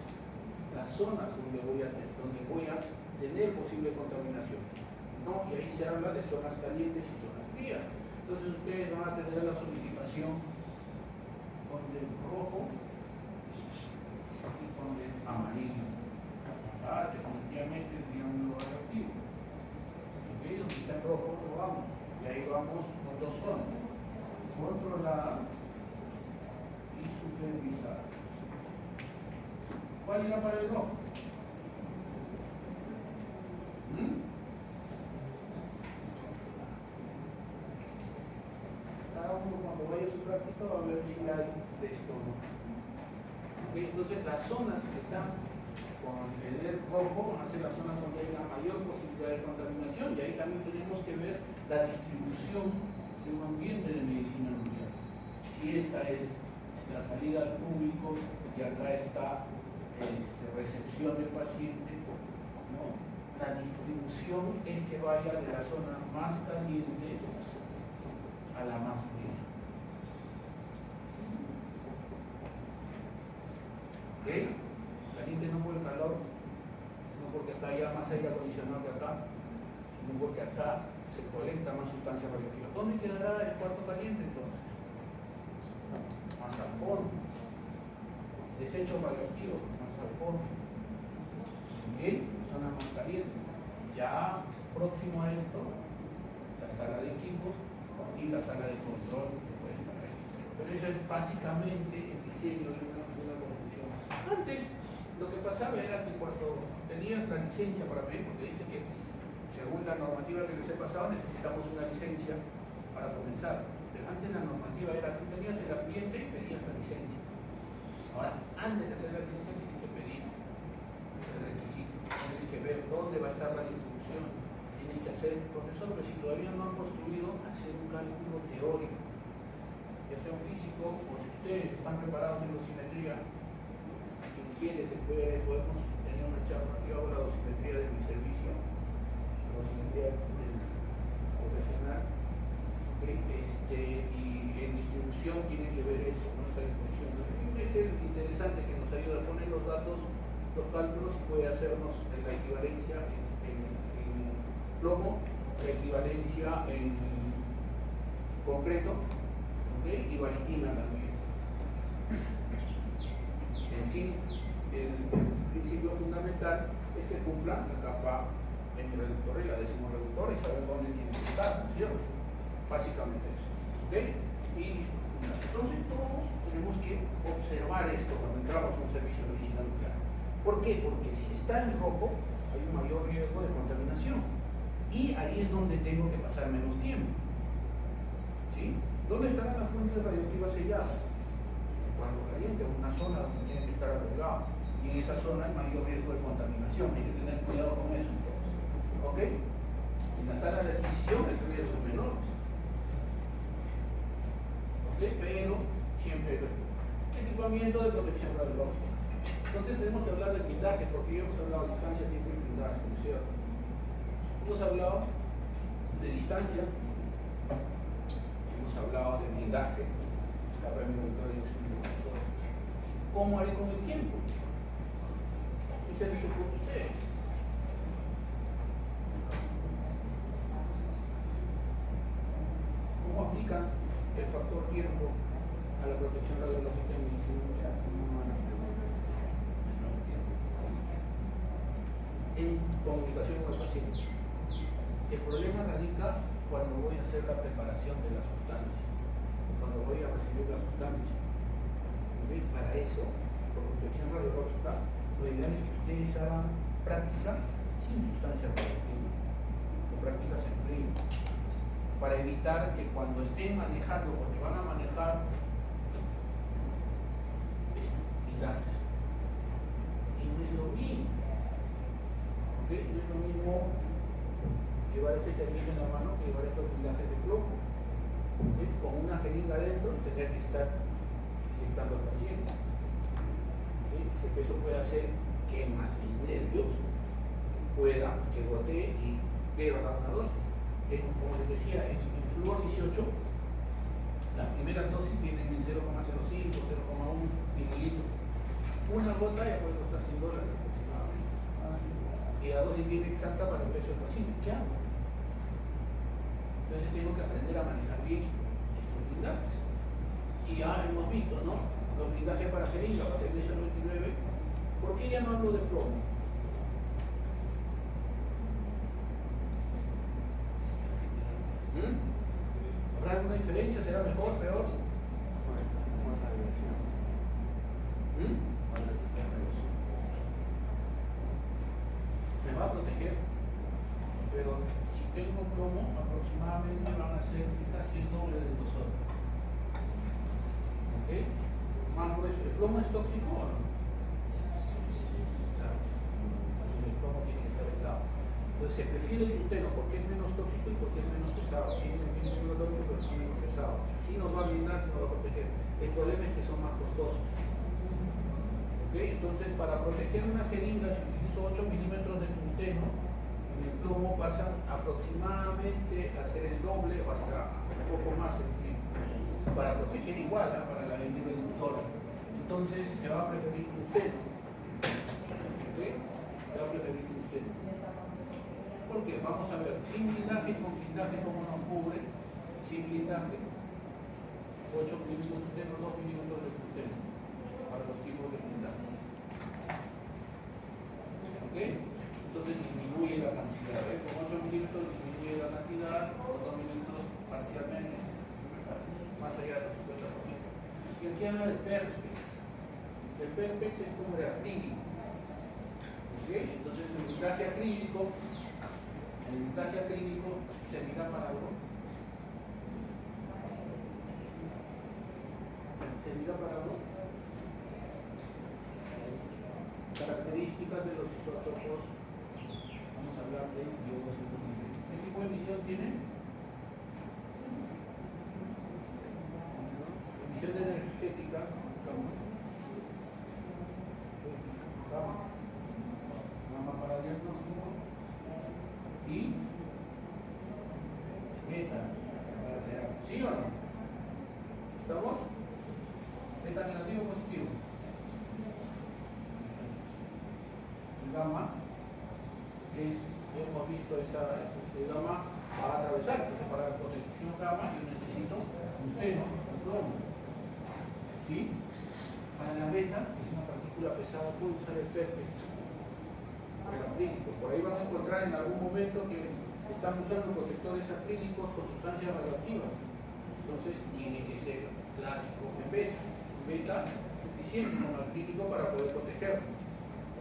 Las zonas donde voy a tener posible contaminación. ¿No? Y ahí se habla de zonas calientes y zonas frías. Entonces ustedes van a tener la solidificación con el rojo y con el amarillo. Definitivamente el triángulo radioactivo. ¿Okay? Donde está en rojo lo vamos. Y ahí vamos con dos zonas. Controlada y supervisada. ¿Cuál irá para el rojo? Cada uno cuando vaya a su práctica va a ver si hay de esto o no. ¿Okay? Entonces las zonas que están con el rojo van a ser las zonas donde hay la mayor posibilidad de contaminación, y ahí también tenemos que ver la distribución de un ambiente de medicina nuclear. Si esta es la salida al público y acá está recepción del paciente, ¿no? La distribución es que vaya de la zona más caliente a la más fría. ¿Ok? Caliente no por el calor, no porque está allá más aire acondicionado que acá, sino porque acá se colecta más sustancia radioactiva. ¿Dónde quedará el cuarto caliente entonces? Más al fondo. Desechos radioactivos, más al fondo. ¿Ok? Zona más caliente. Ya próximo a esto, la sala de equipos y la sala de control que pueden estar ahí. Pero eso es básicamente el diseño de una construcción. Antes, lo que pasaba era que cuando tenías la licencia para pedir, porque dice que según la normativa que les he pasado necesitamos una licencia para comenzar. Pero antes la normativa era, tú tenías el ambiente y pedías la licencia. Ahora, antes de hacer la licencia tienes que pedir el requisito, tienes que ver dónde va a estar la distribución, tienes que hacer, profesor, pero si todavía no han construido, hacer un cálculo teórico, ya sea un físico o si ustedes están preparados en dosimetría, si quiere podemos tener una charla. Yo hago la dosimetría de mi servicio, la dosimetría del profesional, ¿okay? Y en distribución tiene que ver eso, ¿no? Esta disposición. Es interesante que nos ayude a poner los datos, los cálculos, y puede hacernos la equivalencia en plomo, la equivalencia en concreto, ¿okay? Y varitina también. En sí, el principio fundamental es que cumplan la capa entre reductor y la decimorreductora y saber dónde tiene que estar, ¿no es cierto? Básicamente eso, ¿ok? Y entonces todos tenemos que observar esto cuando entramos a un servicio de medicina nuclear. ¿Por qué? Porque si está en rojo hay un mayor riesgo de contaminación y ahí es donde tengo que pasar menos tiempo, ¿sí? ¿Dónde estarán las fuentes radioactivas selladas? Cuando caliente, una zona donde tiene que estar arreglado, y en esa zona hay mayor riesgo de contaminación, hay que tener cuidado con eso entonces, ¿ok? En la sala de adquisición el riesgo es menor, ¿ok? Pero siempre equipamiento de protección radiológica. Entonces tenemos que hablar de blindaje, porque ya hemos hablado de distancia, tiempo y blindaje, ¿no es cierto? Hemos hablado de distancia, hemos hablado de blindaje, ¿cómo haré con el tiempo? ¿Qué se les ocurre a ustedes? ¿Cómo aplican el factor tiempo a la protección radiológica en medicina nuclear? En comunicación con el paciente. El problema radica cuando voy a hacer la preparación de la sustancia, cuando voy a recibir la sustancia. ¿Okay? Para eso, por protección radiológica, lo ideal es que ustedes hagan práctica sin sustancia radioactiva, o prácticas en frío, para evitar que cuando estén manejando, porque van a manejar blindajes, y no es lo mismo, ¿okay? No es lo mismo llevar este servicio en la mano que llevar estos blindajes de plomo, ¿okay? Con una jeringa adentro y tener que estar inyectando al paciente, ¿okay? Porque eso puede hacer que más mis nervios puedan que gotee y pierda una dosis. Como les decía, en flúor 18 las primeras dosis vienen en 0,05, 0,1 mililitros. Una gota ya puede costar $100 aproximadamente. Y la dosis viene exacta para el peso del paciente. ¿Qué hago? Entonces tengo que aprender a manejar bien los blindajes. Y ya hemos visto, ¿no? Los blindajes para jeringa, para Technetium 99. ¿Por qué ya no hablo de plomo? ¿Habrá alguna diferencia? ¿Será mejor, peor? Me va a proteger, pero si tengo plomo, aproximadamente van a ser casi el doble del dosor. ¿Ok? Más grueso. ¿El plomo es tóxico o no? Claro. Entonces el plomo tiene que estar aislado. Entonces se prefiere el gluteno porque es menos tóxico y porque es menos pesado. Tiene el mismo gluteno pero es menos pesado. Sí nos va a blindar, sí nos va a proteger. El problema es que son más costosos. ¿Okay? Entonces para proteger una jeringa, si utilizo 8 milímetros de gluteno, en el plomo pasan aproximadamente a ser el doble o hasta un poco más el tiempo. Para proteger igual, ¿eh? Para la reductora. Entonces se va a preferir gluteno. ¿Okay? Se va a preferir gluteno. Porque vamos a ver, sin blindaje, con blindaje, ¿cómo nos cubre? Sin blindaje, 8 milímetros de gluteno, 2 milímetros de gluteno para los tipos de blindaje. ¿Ok? Entonces disminuye la cantidad. Ya ves, con 8 milímetros disminuye la cantidad, con 2 milímetros parcialmente, más allá del 50%. Y aquí habla del Perpex. El Perpex es como el acrílico. ¿Okay? Entonces el blindaje acrílico servirá para algo. ¿Servirá para algo? Características de los isótopos. Vamos a hablar de yodo 123. ¿Qué tipo de emisión tiene? Emisión energética. Gamma para diagnóstico. Y beta para terapia. ¿Sí o no? ¿Estamos? ¿Beta negativo o positivo? El gamma hemos visto el gamma va a atravesar, entonces para la protección gamma yo necesito un seno, un plomo. ¿Sí? Para la beta, que es una partícula pesada, puedo usar el Perpex, el acrílico. Por ahí van a encontrar en algún momento que están usando protectores acrílicos con sustancias radioactivas. Entonces tiene que ser clásico en beta. Beta suficiente con acrílico para poder protegerlo.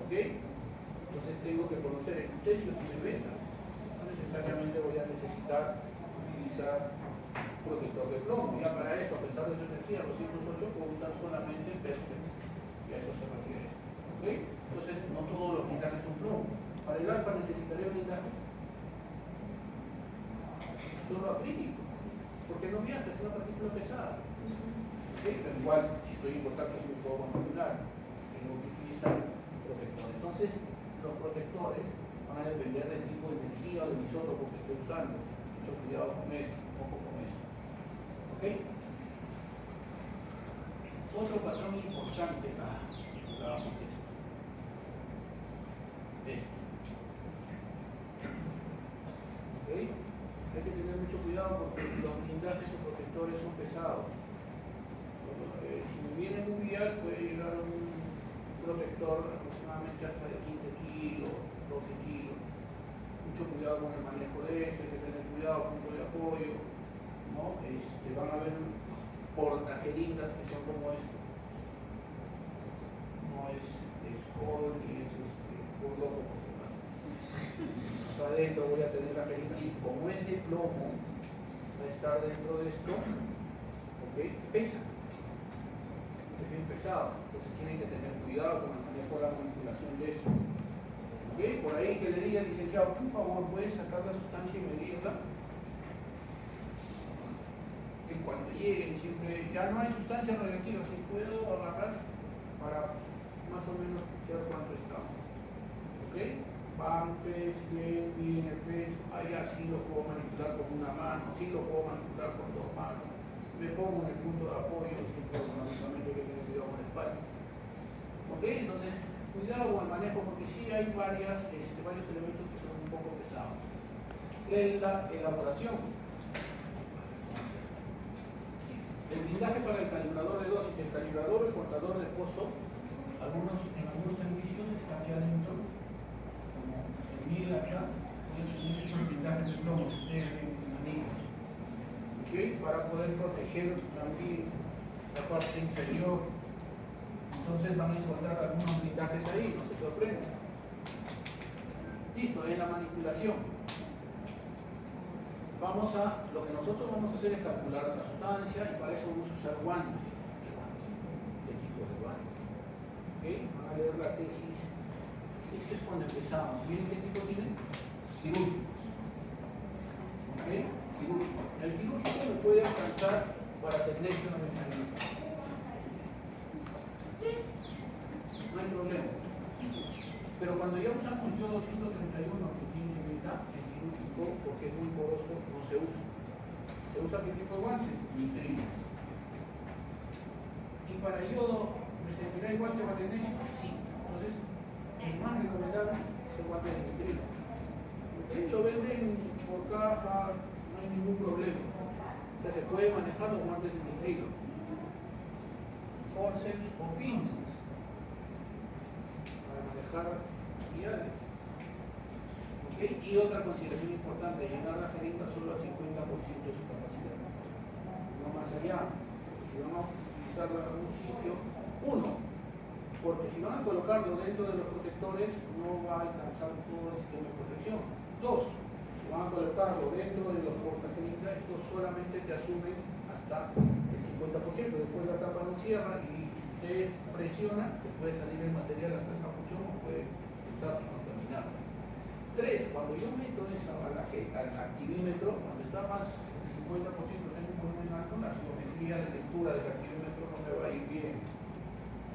¿Ok? Entonces tengo que conocer el lutecio tiene beta. No necesariamente voy a necesitar utilizar protector de plomo. Ya para eso, a pesar de su energía, 208 puedo usar solamente Perpex. Y a eso se refiere. ¿Ok? Entonces no todos los blindajes son plomo. Para el alfa necesitaría blindaje solo acrílico, porque no viaja, es una partícula pesada. ¿Okay? Pero igual, si estoy en contacto con un fuego molecular, tengo que utilizar protector. Entonces, los protectores van a depender del tipo de energía o del isótopo que estoy usando. Mucho cuidado con eso, ojo con eso. ¿Ok? Otro patrón importante, hablábamos de esto. ¿Ok? Hay que tener mucho cuidado porque los blindajes o protectores son pesados. Si me viene un vial puede llegar un protector aproximadamente hasta de 15 kilos, 12 kilos. Mucho cuidado con el manejo de eso, hay que tener cuidado, punto de apoyo, ¿no? Van a haber portajeringas que son como esto. No es Skoll ni es Burdojo, por si acaso. Acá adentro voy a tener la jeringa y como es de plomo, va a estar dentro de esto, ¿ok? Pesa. Es bien pesado, entonces tienen que tener cuidado con el manejo de la manipulación de eso. ¿Ok? Por ahí que le diga al licenciado, por favor, puedes sacar la sustancia y medirla. En cuanto lleguen, siempre, ya no hay sustancia radioactiva, si puedo agarrar para más o menos ver cuánto estamos. ¿Ok? Van, pez, bien, el pez, allá sí lo puedo manipular con una mano, sí lo puedo manipular con dos manos. Me pongo en el punto de apoyo, siempre económicamente hay que tener cuidado con la espalda. ¿Ok? Entonces, cuidado con el manejo porque sí hay varios elementos que son un poco pesados. La elaboración. El blindaje para el calibrador de dosis, el calibrador, el cortador de pozo, en algunos servicios están aquí adentro, como se mide acá, necesitan blindajes de plomo, anillos. ¿Okay? Para poder proteger también la parte inferior. Entonces van a encontrar algunos blindajes ahí, no se sorprendan. Listo, en la manipulación. Lo que nosotros vamos a hacer es calcular la sustancia y para eso vamos a usar guantes. ¿Qué tipo de guantes? ¿Okay? Van a leer la tesis. Esto es cuando empezamos. Miren qué tipo tienen. Quirúrgicos. ¿Okay? Quirúrgico. El quirúrgico lo puede alcanzar para tener una ventanita. No hay problema. Pero cuando ya usamos yodo 231 que tiene beta, el quirúrgico, porque es muy poroso, no se usa. ¿Se usa qué tipo de guante? Nitrilo. Y para yodo, ¿me servirá igual que magnesio? Sí. Entonces, el más recomendable es el guante de nitrilo. ¿Okay? Lo venden por caja, no hay ningún problema. O sea, se puede manejar los guantes de nitrilo. Forceps o pinzas para manejar viales. ¿Ok? ¿Ok? Y otra consideración importante, llenar la jeringa solo al 50% de su capacidad. No más allá. Porque si vamos a utilizarla en algún sitio, uno, porque si van a colocarlo dentro de los protectores, no va a alcanzar todo el sistema de protección. Dos, si van a colocarlo dentro de los portajeringas, estos solamente te asumen hasta el 50%. Después la tapa no cierra y si usted presiona, te puede salir el material hasta el capuchón o puede usar y contaminar. Tres, cuando yo meto esa balaje al activímetro, cuando está más del 50%, tengo un volumen alto, la geometría de lectura del activímetro no me va a ir bien.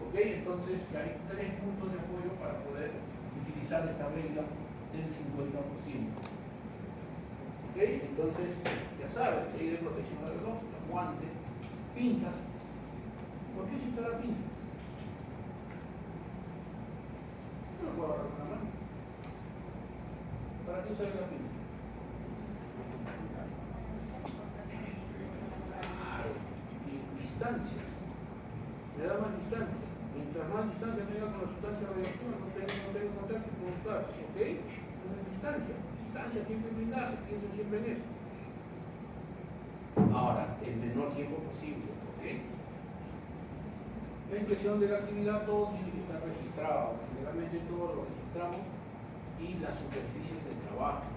¿Ok? Entonces hay tres puntos de apoyo para poder utilizar esta regla del 50%. ¿Ok? Entonces, ya sabes, ley de protección del reloj, los guantes, pinzas. ¿Por qué se usa la pinza? No lo puedo agarrar con la mano. ¿Para qué usar la pinza? Claro, y distancia. Le da más distancia. Mientras más distancia tenga con la sustancia radioactiva, no tengo contacto con el plasma. ¿Ok? Entonces, distancia. Distancia tiene que brindar. Piensen siempre en eso. Ahora, el menor tiempo posible. ¿Ok? La impresión de la actividad, todo tiene que estar registrado. Generalmente todo lo registramos. Y las superficies de trabajo.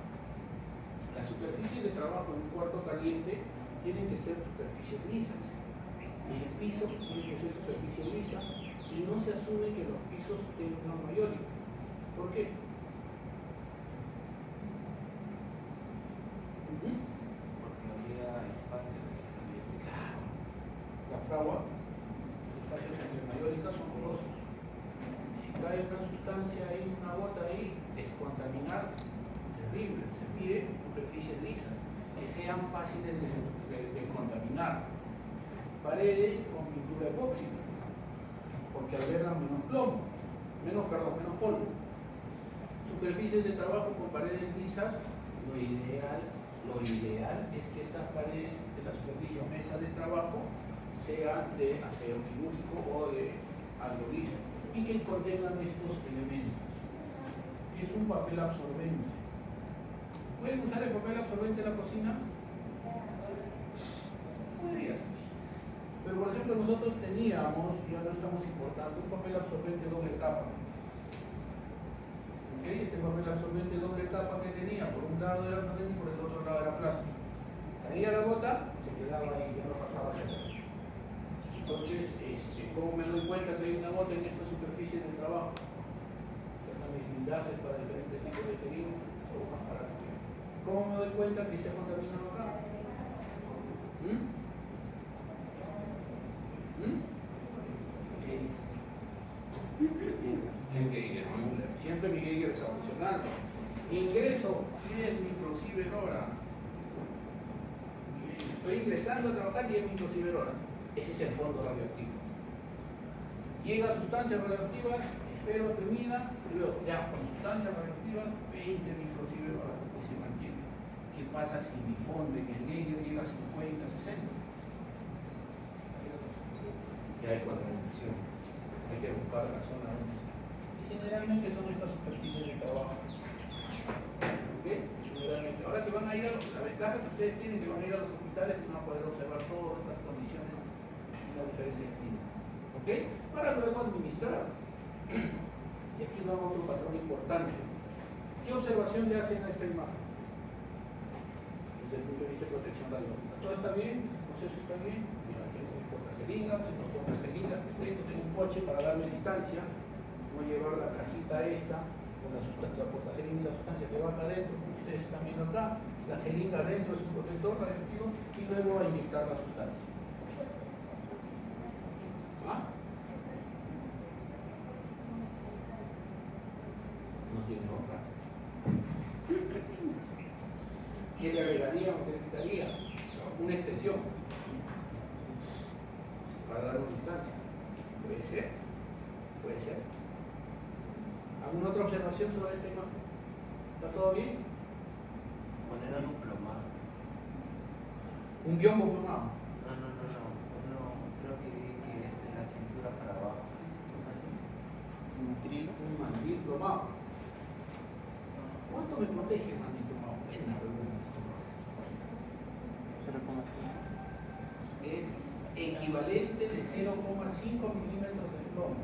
Las superficies de trabajo en un cuarto caliente tienen que ser superficies lisas. En el piso tiene que ser superficie lisa y no se asume que los pisos tengan mayólica. ¿Por qué? Porque habría espacio. Claro. La fragua, los espacios entre mayólicas son porosos. Si cae una sustancia ahí, una gota ahí, descontaminar, terrible. Se pide superficies lisas, que sean fáciles de contaminar. Paredes con pintura epóxica, porque albergan menos polvo. Superficies de trabajo con paredes lisas, lo ideal es que estas paredes de la superficie o mesa de trabajo sean de acero quirúrgico o de algo liso y que contengan estos elementos. Es un papel absorbente. ¿Pueden usar el papel absorbente en la cocina? Podría ser. Pero por ejemplo nosotros teníamos, ya lo estamos importando, un papel absorbente doble capa. ¿Ok? Este papel absorbente doble capa que tenía, por un lado era magnesio y por el otro lado era plástico. Caía la gota, se quedaba ahí, ya no pasaba hacia atrás. Entonces, ¿cómo me doy cuenta que hay una gota en esta superficie del trabajo? Están mis blindajes para diferentes tipos de heridos, o más para acá. ¿Cómo me doy cuenta que se ha contaminado acá? El Geiger Müller. Siempre mi Geiger está funcionando. Ingreso 10 microsievert hora. Estoy ingresando a trabajar 10 microsievert hora. Ese es el fondo radioactivo. Llega sustancia radioactiva, espero termina, y luego ya con sustancia radioactiva 20 microsievert hora que se mantiene. ¿Qué pasa si mi fondo en el Geiger llega a 50, 60? Ya hay contaminación. Hay que buscar la zona donde está. Y generalmente son estas superficies de trabajo. ¿Ok? Generalmente. Ahora si van a ir a la ventaja que ustedes tienen que van a ir a los hospitales y van a poder observar todas estas condiciones en las diferentes clínicas. ¿Ok? Para luego administrar. Y aquí va otro patrón importante. ¿Qué observación le hacen a esta imagen? Desde el punto de vista de protección radiológica. ¿Todo está bien? ¿El proceso está bien? Mira, aquí no importa jeringas, no pongo jeringas, perfecto, tengo un coche para darme distancia, voy a llevar la cajita esta con la portajeringa y la sustancia que va acá adentro, como ustedes están viendo acá, la jeringa adentro es un protector radioactivo y luego a inyectar la sustancia. ¿Ah? No tiene otra. ¿Qué le agregaría o qué le quitaría? Una extensión para dar una distancia. Puede ser. Puede ser. ¿Alguna otra observación sobre esta imagen? ¿Está todo bien? Poner algo plomado. Un biombo plomado. No. Uno creo que es de la cintura para abajo. Un mandril plomado. ¿Cuánto me protege, manito? Buena pregunta. 0,5. Es equivalente de 0,5 milímetros de plomo.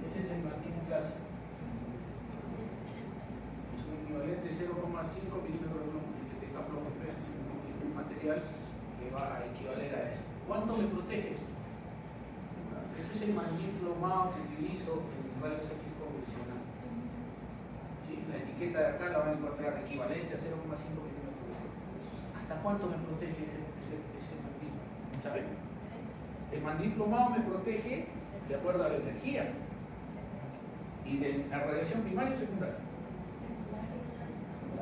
Ese es el martillo clásico. Es un equivalente de 0,5 milímetros de plomo. Que tenga plomo, es un material que va a equivaler a eso. ¿Cuánto me protege? Este es el mandil plomado que utilizo en rayos X convencional. ¿Sí? La etiqueta de acá la van a encontrar equivalente a 0,5 milímetros de plomo. ¿Hasta cuánto me protege ese mandil? ¿Sabes? El mandil plomado me protege de acuerdo a la energía y de la radiación primaria y secundaria.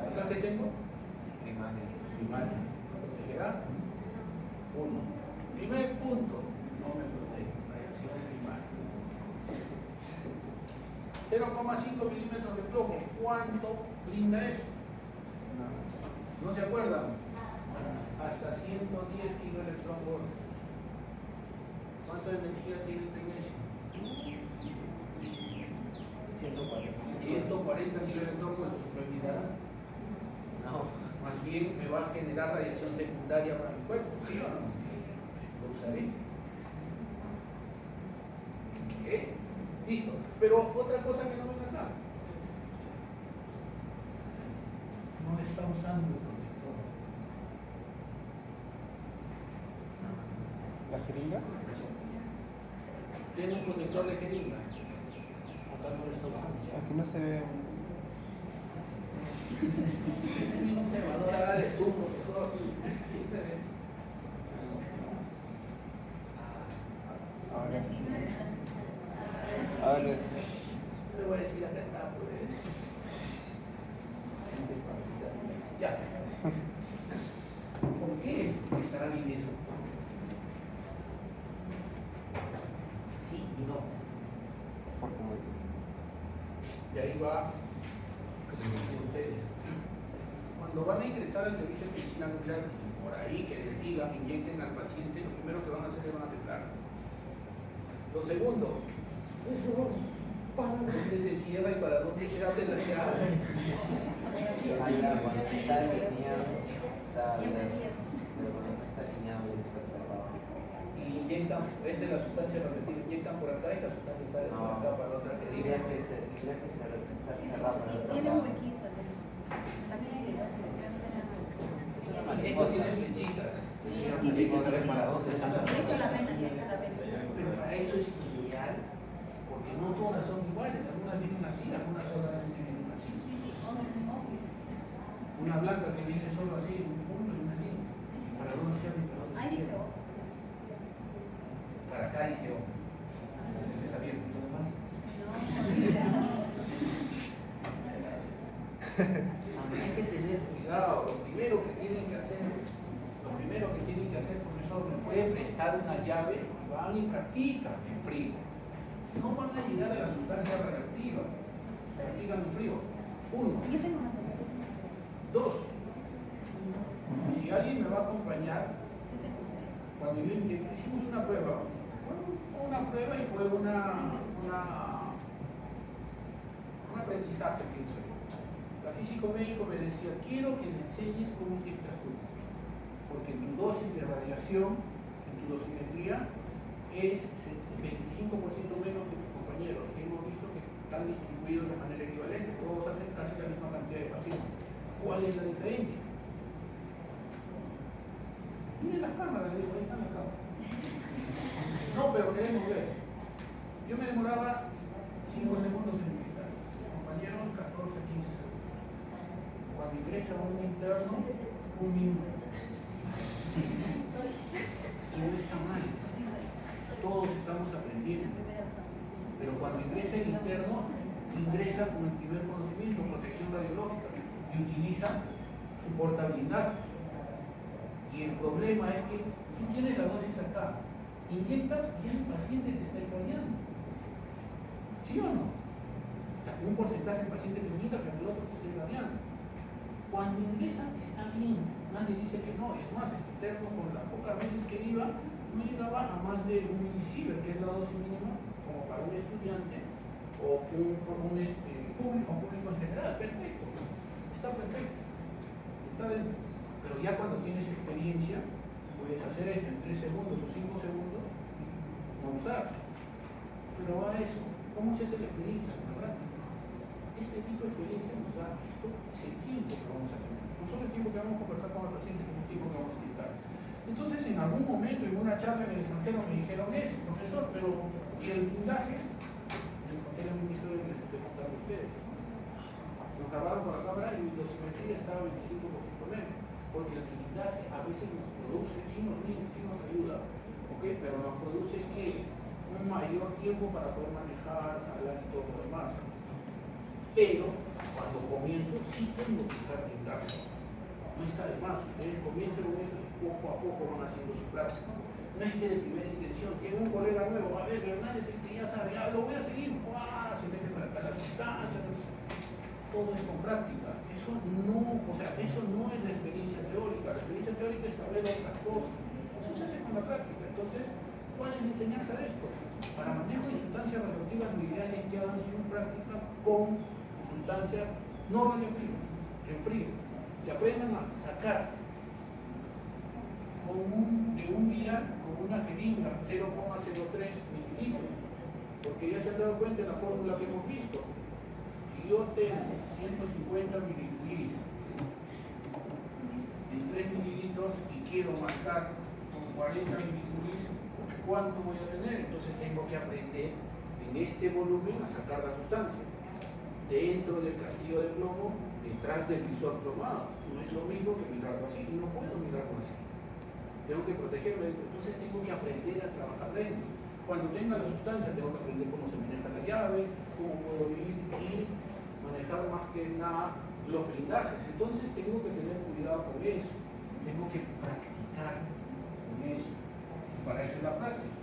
Acá que tengo primaria. ¿Protegerá? 1. Primer punto, no me protege, radiación primaria. 0,5 milímetros de plomo, ¿cuánto brinda eso? ¿No se acuerdan? Hasta 110 kiloelectronvolts. ¿Cuánta energía tiene el magnesio? 140 kiloelectronvolts. ¿Me olvidará? No. Más bien me va a generar radiación secundaria para mi cuerpo, ¿sí o no? Lo usaré. ¿Qué? Listo. Pero otra cosa que no ven acá. No está usando el protector. ¿La jeringa? Tiene un protector de jeringa. Acá no lo está usando. Aquí no se ve. Este mismo observador, hágale zoom, profesor. Aquí se ve. Ahora sí. Ahora sí. Le voy a decir, acá está, pues. Ya. ¿Por qué estará bien eso? Sí y no. Por cómo es. Y ahí va lo que decían ustedes. Cuando van a ingresar al servicio de medicina nuclear, por ahí que les digan, inyecten al paciente, lo primero que van a hacer es van a temblar. Lo segundo, ¿para dónde se cierra y para dónde se abre la llave? Cuando está alineado, está abierto. Pero cuando no está alineado, ya está cerrado. Y inyectan, esta es la sustancia repetir, inyectan por acá y la sustancia sale por acá para la otra que Tendría diga. que estar cerrado para el otro Tiene un lado. huequito. Esto tiene flechitas. Sí, sí, sí. Saber para dónde están las De hecho, la flechitas. vena, ya la vena. Pero para eso es ideal, porque no todas son iguales, algunas vienen así, algunas solamente vienen así. Sí, sí, obvio. Una blanca que viene solo así, un punto y una línea. Para dónde se abre y para dónde Ahí se dice cierra. O. Para acá dice O. Está bien, ¿y lo demás? Hay que tener cuidado. Lo primero que tienen que hacer, profesor, me puede prestar una llave y van y practican en frío. No van a llegar a la sustancia reactiva, practican en frío. 1. Yo tengo una pregunta. 2. Si alguien me va a acompañar, cuando yo hicimos una prueba y fue un aprendizaje que hice. La físico médico me decía, quiero que me enseñes cómo inyectas tú, porque tu dosis de radiación, en tu dosimetría, es 25% menos que tus compañeros, que hemos visto que están distribuidos de manera equivalente, todos hacen casi la misma cantidad de pacientes. ¿Cuál es la diferencia? Miren las cámaras, le digo, ahí están las cámaras. No, pero queremos ver. Yo me demoraba 5 segundos en inyectar. Mis compañeros 14, 15 segundos. Cuando ingresa un interno, 1 minuto. Y no está mal. Todos estamos aprendiendo. Pero cuando ingresa el interno, ingresa con el primer conocimiento, protección radiológica, y utiliza su portabilidad. Y el problema es que tú tienes la dosis acá, inyectas y el paciente te está irradiando. ¿Sí o no? Un porcentaje del paciente te inyecta, pero el otro te está irradiando. Cuando ingresa está bien, nadie dice que no. Es más, el interno con las pocas veces que iba, no llegaba a más de 1 milisievert, que es la dosis mínima como para un estudiante, o un público en general, perfecto, está perfecto, está dentro. Pero ya cuando tienes experiencia, puedes hacer esto en 3 segundos o 5 segundos, no usar. Pero va a eso, ¿cómo se hace la experiencia? Con la práctica. Este tipo de experiencia nos da esto, es el tiempo que vamos a tener. No solo el tiempo que vamos a conversar con el paciente, sino el tiempo que vamos a utilizar. Entonces, en algún momento, en una charla en el extranjero, me dijeron eso, profesor, pero ¿y el blindaje? Les conté la misma historia que les estoy contando a ustedes. Nos grabaron con la cámara y la dosimetría estaba 25% menos, porque el blindaje a veces nos produce, sí nos ayuda, ¿ok? Pero nos produce ¿qué? Un mayor tiempo para poder manejar, hablar y todo lo demás. Pero cuando comienzo, sí tengo que usar blindaje. No está de más, ustedes comiencen con eso y poco a poco van haciendo su práctica. No es que de primera intención, tiene un colega nuevo, a ver, Hernán es el que ya sabe, lo voy a seguir, ¡guau! Se mete para acá la distancia, todo es con práctica. Eso no es la experiencia teórica. La experiencia teórica es saber otras cosas. Eso se hace con la práctica. Entonces, ¿cuál es la enseñanza de esto? Para manejo de sustancias radioactivas, lo ideal es que hagan su práctica con sustancias no radioactivas, en frío. Que aprendan a sacar de un vial con una jeringa 0,03 mililitros, porque ya se han dado cuenta de la fórmula que hemos visto. Si yo tengo 150 mililitros en 3 mililitros y quiero marcar con 40 mililitros, ¿cuánto voy a tener? Entonces tengo que aprender en este volumen a sacar la sustancia dentro del castillo de plomo, detrás del visor plomado. No es lo mismo que mirarlo así, y no puedo mirarlo así. Tengo que protegerme, entonces tengo que aprender a trabajar dentro. Cuando tenga la sustancia, tengo que aprender cómo se maneja la llave, cómo puedo ir y manejar más que nada los blindajes. Entonces tengo que tener cuidado con eso. Tengo que practicar con eso. Para eso es la práctica.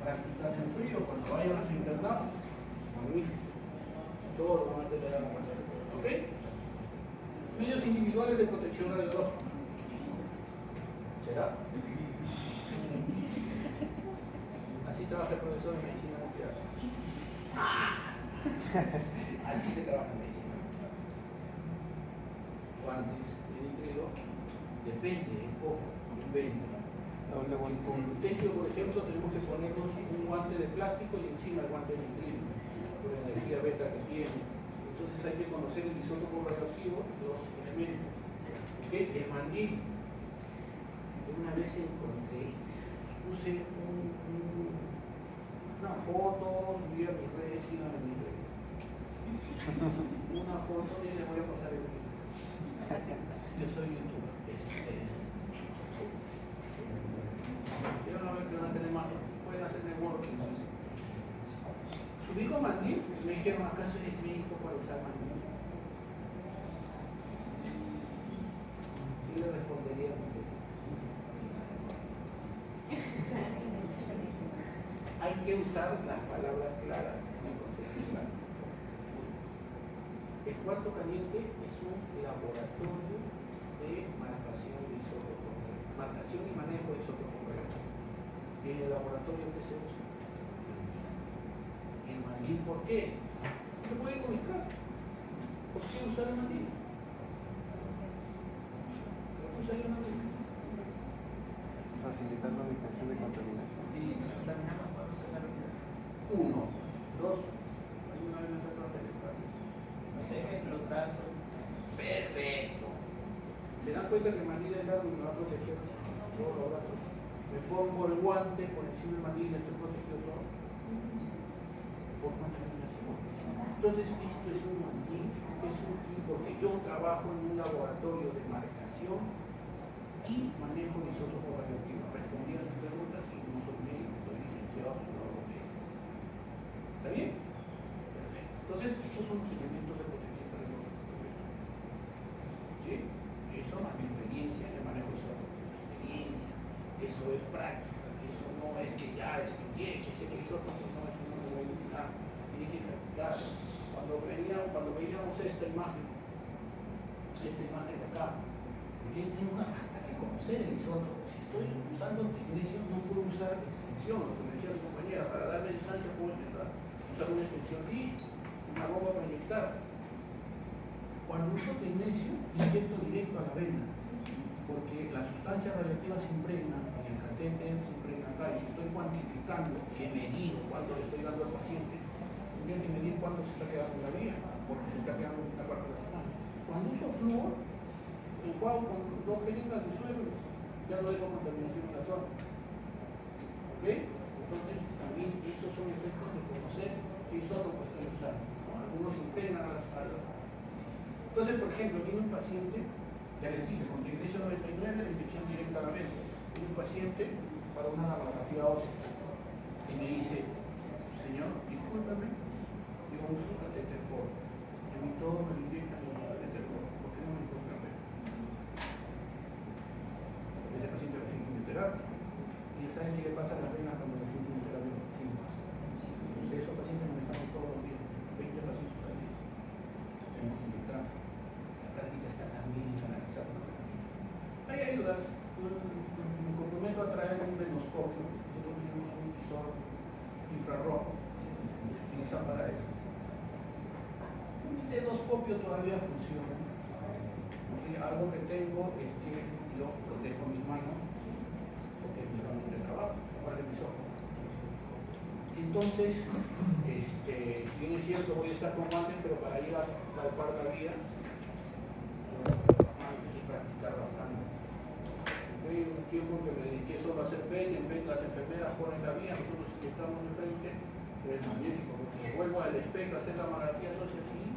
Practicar en frío, cuando vayan a su internado, magnífico. Todo lo van a tener a la mano. ¿Ok? Medios individuales de protección radiológica. ¿Será? Así trabaja el profesor de medicina nuclear. Así se trabaja en medicina. Guantes de nitrilo, depende, ojo, depende. Con lutecio, por ejemplo, tenemos que ponernos un guante de plástico y encima el guante de nitrilo, por la energía beta que tiene. Entonces hay que conocer el isótopo radioactivo, los elementos. ¿Okay? El mandil. Una vez encontré, puse una foto, subí a mis redes, sigan a mis redes. Una foto y les voy a pasar el video. Yo soy youtuber. Yo no veo que van a tener más, pueden hacer networking. Subí con mandil, me dijeron, ¿acaso eres médico para usar mandil? Y le respondería, hay que usar las palabras claras en el concepto claro. El cuarto caliente es un laboratorio de marcación de isótopos, marcación y manejo de isótopos reactivos. ¿Y en el laboratorio qué se usa? El mandil, ¿por qué? Se puede ubicar. ¿Por qué usar el mandil? ¿Por qué usar el mandil? Facilitar la ubicación de contaminación. Sí, contaminamos por usar la vida. 1, 2. Los brazos. Perfecto. ¿Se dan cuenta que el mandil es largo y me va a proteger todos los brazos? Me pongo el guante por encima del mandil y estoy protegido todo. Por contaminación. Entonces, esto es un mandil, porque yo trabajo en un laboratorio de marcación y manejo de isótopos radioactivos. Respondí a sus preguntas y no soy médico, soy licenciado en neurología. ¿Está bien? Perfecto. Entonces, estos son los elementos de protección radiológica. ¿Sí? Eso más mi experiencia en el manejo de isótopos. Experiencia. Eso es práctica. Eso no es que ya estudié, que sé que isótopos no es una movilidad. Tienes que practicar. Cuando veíamos esta imagen de acá, tengo hasta que conocer el isótopo. Si estoy usando magnesio, no puedo usar extensión. Lo que me decía mi compañera, para darle distancia puedo usar una extensión y una bomba para inyectar. Cuando uso tecnesio, inyecto directo a la vena, porque la sustancia radiactiva se impregna en el catéter, se impregna acá, y si estoy cuantificando, si he medido cuánto le estoy dando al paciente, tendría que medir cuánto se está quedando en la vía, porque se está quedando en una parte de la sustancia. Cuando uso flúor, enjuago con 2 jeringas de suero, ya no dejo contaminación en la zona. ¿Ok? Entonces, también esos son efectos de conocer qué isótopos estoy usando, ¿no? Algunos se impregnan a las. Entonces, por ejemplo, viene un paciente, ya les dije, con tecnesio 99, la inyección directa a la vena. Viene un paciente para una mamografía ósea y me dice, señor, discúlpame, yo uso un catéter por, en mi todo me lo inyectan en un catéter por, ¿por qué no me encuentran vena? Ese paciente recibe quimioterapia. Y ya saben qué le pasa a las venas cuando reciben quimioterapia. De esos pacientes manejamos todos los días, 20 pacientes al día. Tenemos que inyectar. La práctica está también analizada. Hay ayudas. Me comprometo a traer un renoscopio. Nosotros tenemos un visor infrarrojo que se utiliza para eso. Un endoscopio todavía funciona. Algo que tengo es que yo protejo mis manos porque es mi herramienta de trabajo, igual de mis ojos. Entonces, si bien es cierto, voy a estar con guantes, pero para ir a palpar la vía, hay que practicar bastante. Hay un tiempo que me dediqué solo a hacer PET, en PET las enfermeras ponen la vía, nosotros inyectamos de frente, pero es magnífico, porque vuelvo al espejo a hacer la mamografía social así.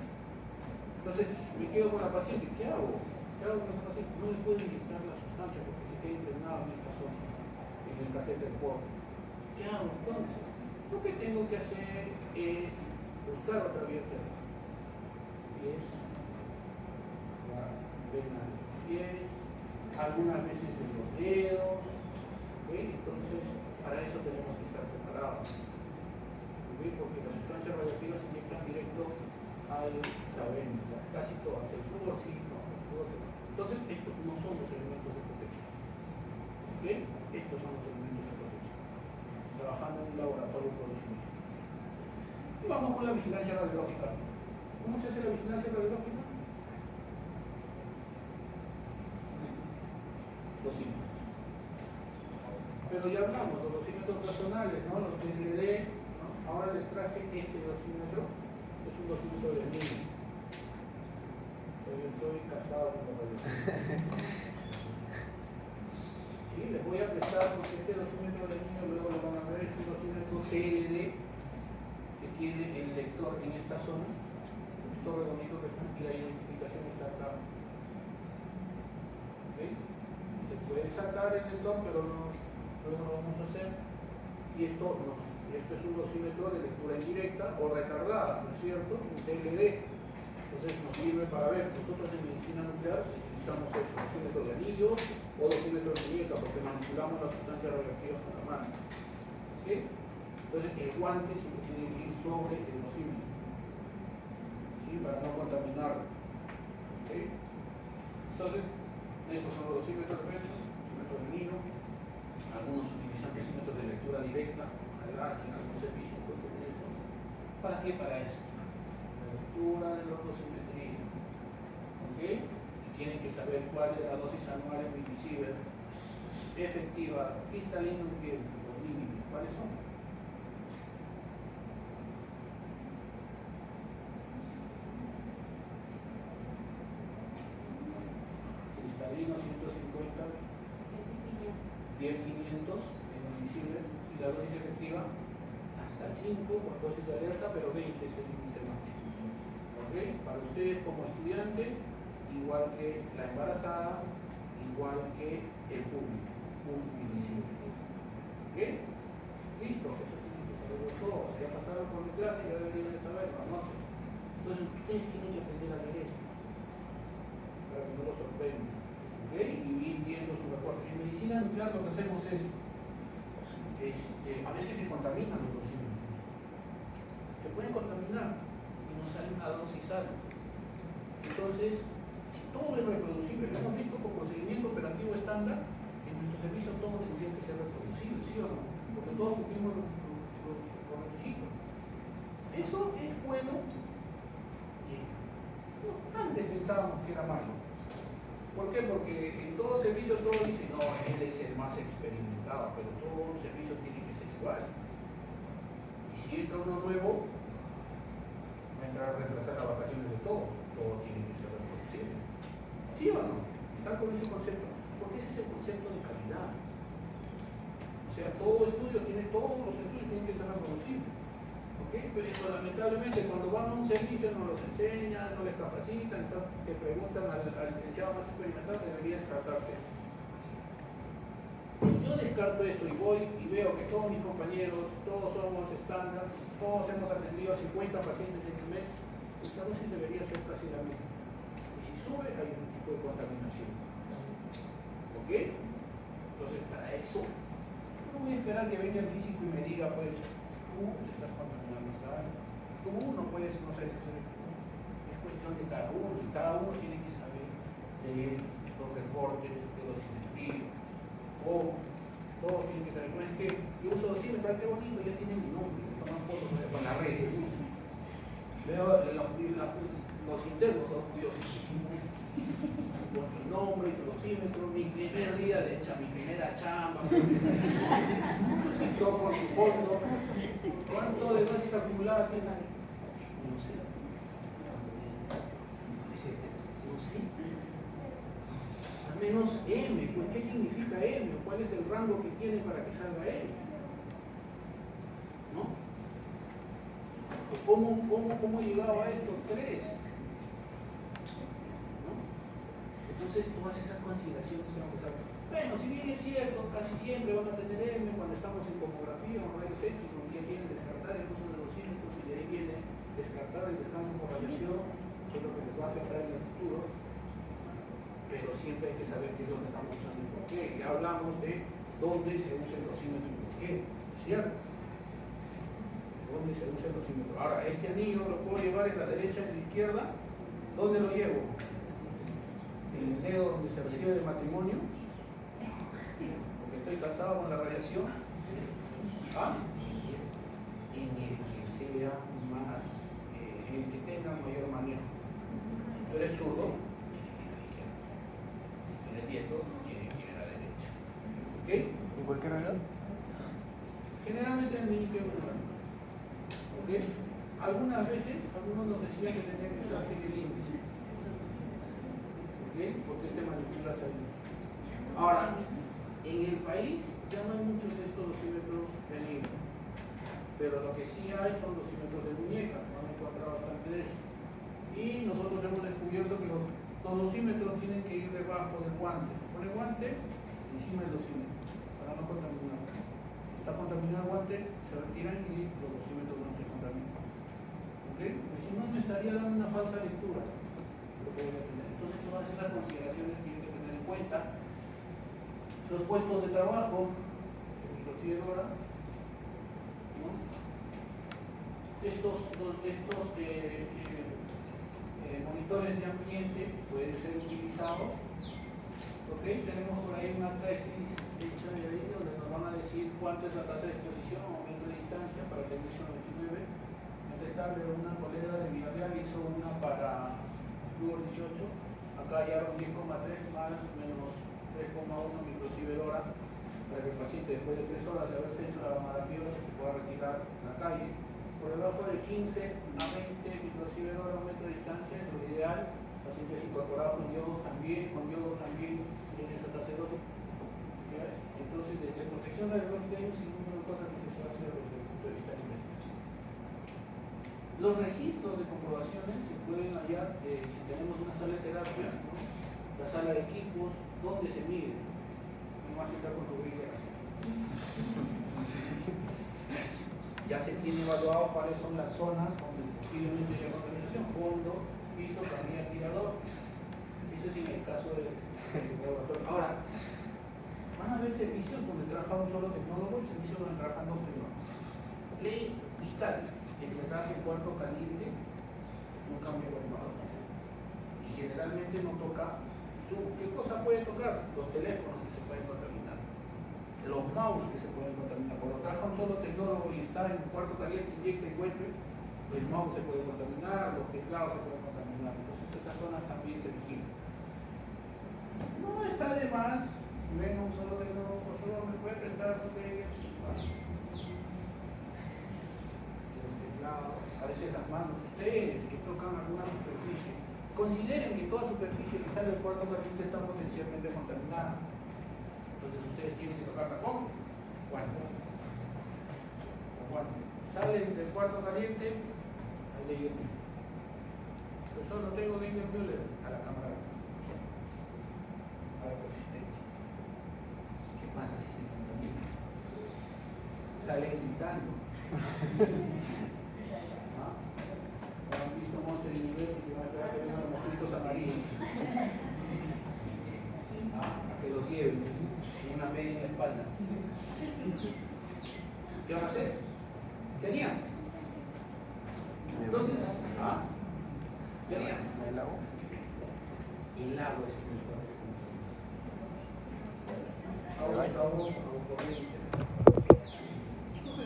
Entonces, me quedo con la paciente, ¿qué hago? ¿Qué hago con la paciente? No le puedo inyectar la sustancia porque se queda impregnado en esta zona, en el catéter porno. ¿Qué hago entonces? Lo que tengo que hacer es buscar otra vía alternativa. Y es la vena de los pies, algunas veces de los dedos. ¿Okay? Entonces, para eso tenemos que estar preparados. ¿Okay? Porque las sustancias radioactivas se inyectan directo a la vena, casi todas, el flúor sí, no, el flúor no. Entonces, estos no son los elementos de protección. ¿Okay? Estos son los elementos de protección. Trabajando en un laboratorio provisional. Y vamos con la vigilancia radiológica. ¿Cómo se hace la vigilancia radiológica? Dosímetros. Pero ya hablamos de los dosímetros personales, ¿no? Los TSD, ¿no? Ahora les traje este dosímetro, es un dosímetro de niño. Pero yo estoy casado con la radiología. Sí, les voy a prestar porque este dosímetro de niño luego lo van a ver, es un dosímetro TLD que tiene el lector en esta zona, un lector redondito y la identificación está acá. ¿Okay? Se puede sacar el lector, pero no lo vamos a hacer. Y esto es un dosímetro de lectura indirecta o retardada, ¿no es cierto? Un TLD. Entonces nos sirve para ver, nosotros en medicina nuclear utilizamos eso, dosímetro de anillos o dosímetro de muñeca porque manipulamos las sustancias radioactivas con la mano. ¿Okay? Entonces el guante siempre tiene que ir sobre el dosímetro, ¿sí? Para no contaminarlo. ¿Okay? Entonces, estos son los dosímetros de peso, dosímetros de niño, algunos utilizan dosímetros de lectura directa, en algunos servicios con eso. ¿Para qué? Para eso. Lectura de los dosimetría. ¿Ok? Y tienen que saber cuál es la dosis anual en milisievert efectiva cristalina en piel, los límites. ¿Cuáles son? Cristalino 150, 10.500 en milisievert y la dosis efectiva hasta 5 con dosis de alerta, pero 20 es el límite máximo. ¿Okay? Para ustedes como estudiantes, igual que la embarazada, igual que el público, un milisievert. ¿Okay? Listo, eso tienen que saberlo todos. Ya pasaron por mi clase, ya deberían de saberlo, ¿no? Entonces ustedes tienen que aprender a leer esto para que no lo sorprendan. ¿Okay? Y ir viendo su reporte. En medicina nuclear lo que hacemos es a veces se contaminan los dosímetros. Se pueden contaminar y nos sale una dosis alta. Entonces, si todo es reproducible, lo hemos visto con procedimiento operativo estándar, en nuestro servicio todo tendría que ser reproducible, ¿sí o no? Porque todos cumplimos los requisitos. Eso es bueno Antes pensábamos que era malo. ¿Por qué? Porque en todo servicio todos dicen, no, él es el más experimentado, pero todo servicio tiene que ser igual. Y si entra uno nuevo, va a entrar a retrasar las vacaciones de todo tiene que ser reconocible. ¿Sí o no? ¿Están con ese concepto? Porque ese es el concepto de calidad. O sea, todo estudio todos los estudios tienen que ser reconocibles. ¿Okay? Pero lamentablemente cuando van a un servicio no los enseñan, no les capacitan, te preguntan al licenciado más experimentado, debería descartarse. Yo descarto eso y voy y veo que todos mis compañeros, todos somos estándar, todos hemos atendido a 50 pacientes en el mes, esta dosis debería ser casi la misma. Y si sube hay un tipo de contaminación. ¿Ok? Entonces para eso, no voy a esperar que venga el físico y me diga, pues, tú estás contaminando esta área. Como uno puede, no sé, es cuestión de cada uno, y cada uno tiene que saber leer los reportes de los individuos. O todos tienen que saber, no es que yo uso dosímetro, qué bonito, ya tiene mi nombre, toman fotos con la red. Veo los internos orgullosísimos con su nombre y su dosímetro, mi primer día de mi primera chamba, todo con su fondo. ¿Cuánto de dosis acumuladas tiene? No sé. No sé. Al menos M, pues ¿qué significa M? ¿Cuál es el rango que tiene para que salga M? ¿No? ¿Cómo llegaba a estos tres? ¿No? Entonces todas esas consideraciones se van a usar. Bueno, si bien es cierto, casi siempre van a tener M cuando estamos en tomografía o rayos X, donde ya tienen descartar el uso de los cínicos y de ahí viene descartar el descanso por radiación, que es lo que les va a afectar en el futuro. Pero siempre hay que saber qué es lo que estamos usando y por qué. Ya hablamos de dónde se usa el dosímetro y por qué, ¿cierto? ¿Dónde se usa el dosímetro? Ahora, este anillo lo puedo llevar en la derecha, en la izquierda. ¿Dónde lo llevo? En el dedo donde se recibe el matrimonio. Porque estoy casado con la radiación. ¿Ah? En el que sea más, en el que tenga mayor manejo. Si tú eres zurdo, el diestro tiene que ir a la derecha. ¿Ok? ¿En cualquier edad? Generalmente en el meñique ocular. ¿Ok? Algunas veces, algunos nos decían que tenía que usar el índice. ¿Ok? Porque este manipula salud. Ahora, en el país ya no hay muchos de estos dosímetros benignos. Pero lo que sí hay son dosímetros de muñeca. No me he encontrado bastante de eso. Y nosotros hemos descubierto que los dosímetros tienen que ir debajo del guante. Con el guante encima del dosímetro, para no contaminar. Está contaminado el guante, se retiran y los dosímetros no se contaminan. ¿Ok? Porque si no me estaría dando una falsa lectura. Entonces todas esas consideraciones tienen que tener en cuenta. Los puestos de trabajo, inclusive ahora, ¿no? Estos monitores de ambiente pueden ser utilizados. ¿Ok? Tenemos por ahí una tesis hecha de ahí donde nos van a decir cuánto es la tasa de exposición o aumento de distancia para el ISO 99. Antes tarde una colega de Villarreal hizo una para flúor 18. Acá hallaron 10,3 más menos 3,1 microsievert hora para que el paciente después de 3 horas de haberse hecho la mamografía se pueda retirar en la calle. Por debajo de 15 a 20 microsievert hora a un metro de distancia es lo ideal. Pacientes incorporados con yodo también tiene esa tasa de dosis. Entonces, desde protección radiológica hay un sinnúmero de cosas que se pueden hacer desde el punto de vista de investigación. Los registros de comprobaciones se pueden hallar si tenemos una sala de terapia, ¿no? La sala de equipos, donde se mide. No más está con rubrica así. Ya se tiene evaluado cuáles son las zonas donde posiblemente haya contaminación, fondo, piso, camilla, tirador. Eso es en el caso del laboratorio. Ahora, van a haber servicios donde trabaja un solo tecnólogo y servicios donde trabajan dos tecnólogos. Ley vital, el que trabaja en cuarto caliente no cambia evaluado. Y generalmente no toca. ¿Qué cosa puede tocar? Los teléfonos que se pueden contaminar, los mouse que se pueden contaminar. Cuando trabaja un solo tecnólogo y está en cuarto caliente, inyecta y vuelve, el mouse se puede contaminar, los teclados se pueden contaminar, entonces esas zonas también se vigilan. No está de más, si ven un solo teclado, por favor, me puede prestar ustedes los teclados, a veces las manos, ustedes que tocan alguna superficie, consideren que toda superficie que sale del cuarto caliente está potencialmente contaminada. Entonces ustedes tienen que tocarla con guantes. Salen del cuarto caliente, ahí le digo, yo solo tengo Danger Mueller a la cámara. A la persistencia. ¿Qué pasa si se contamina? Sale gritando. ¿Ah? ¿Han visto Monster Universe que van a traer los mosquitos amarillos? A que los lleven con una media en la espalda. ¿Qué van a hacer? ¿Qué harían? Entonces, ¿qué harían? ¿El agua? El agua es el agua corriente.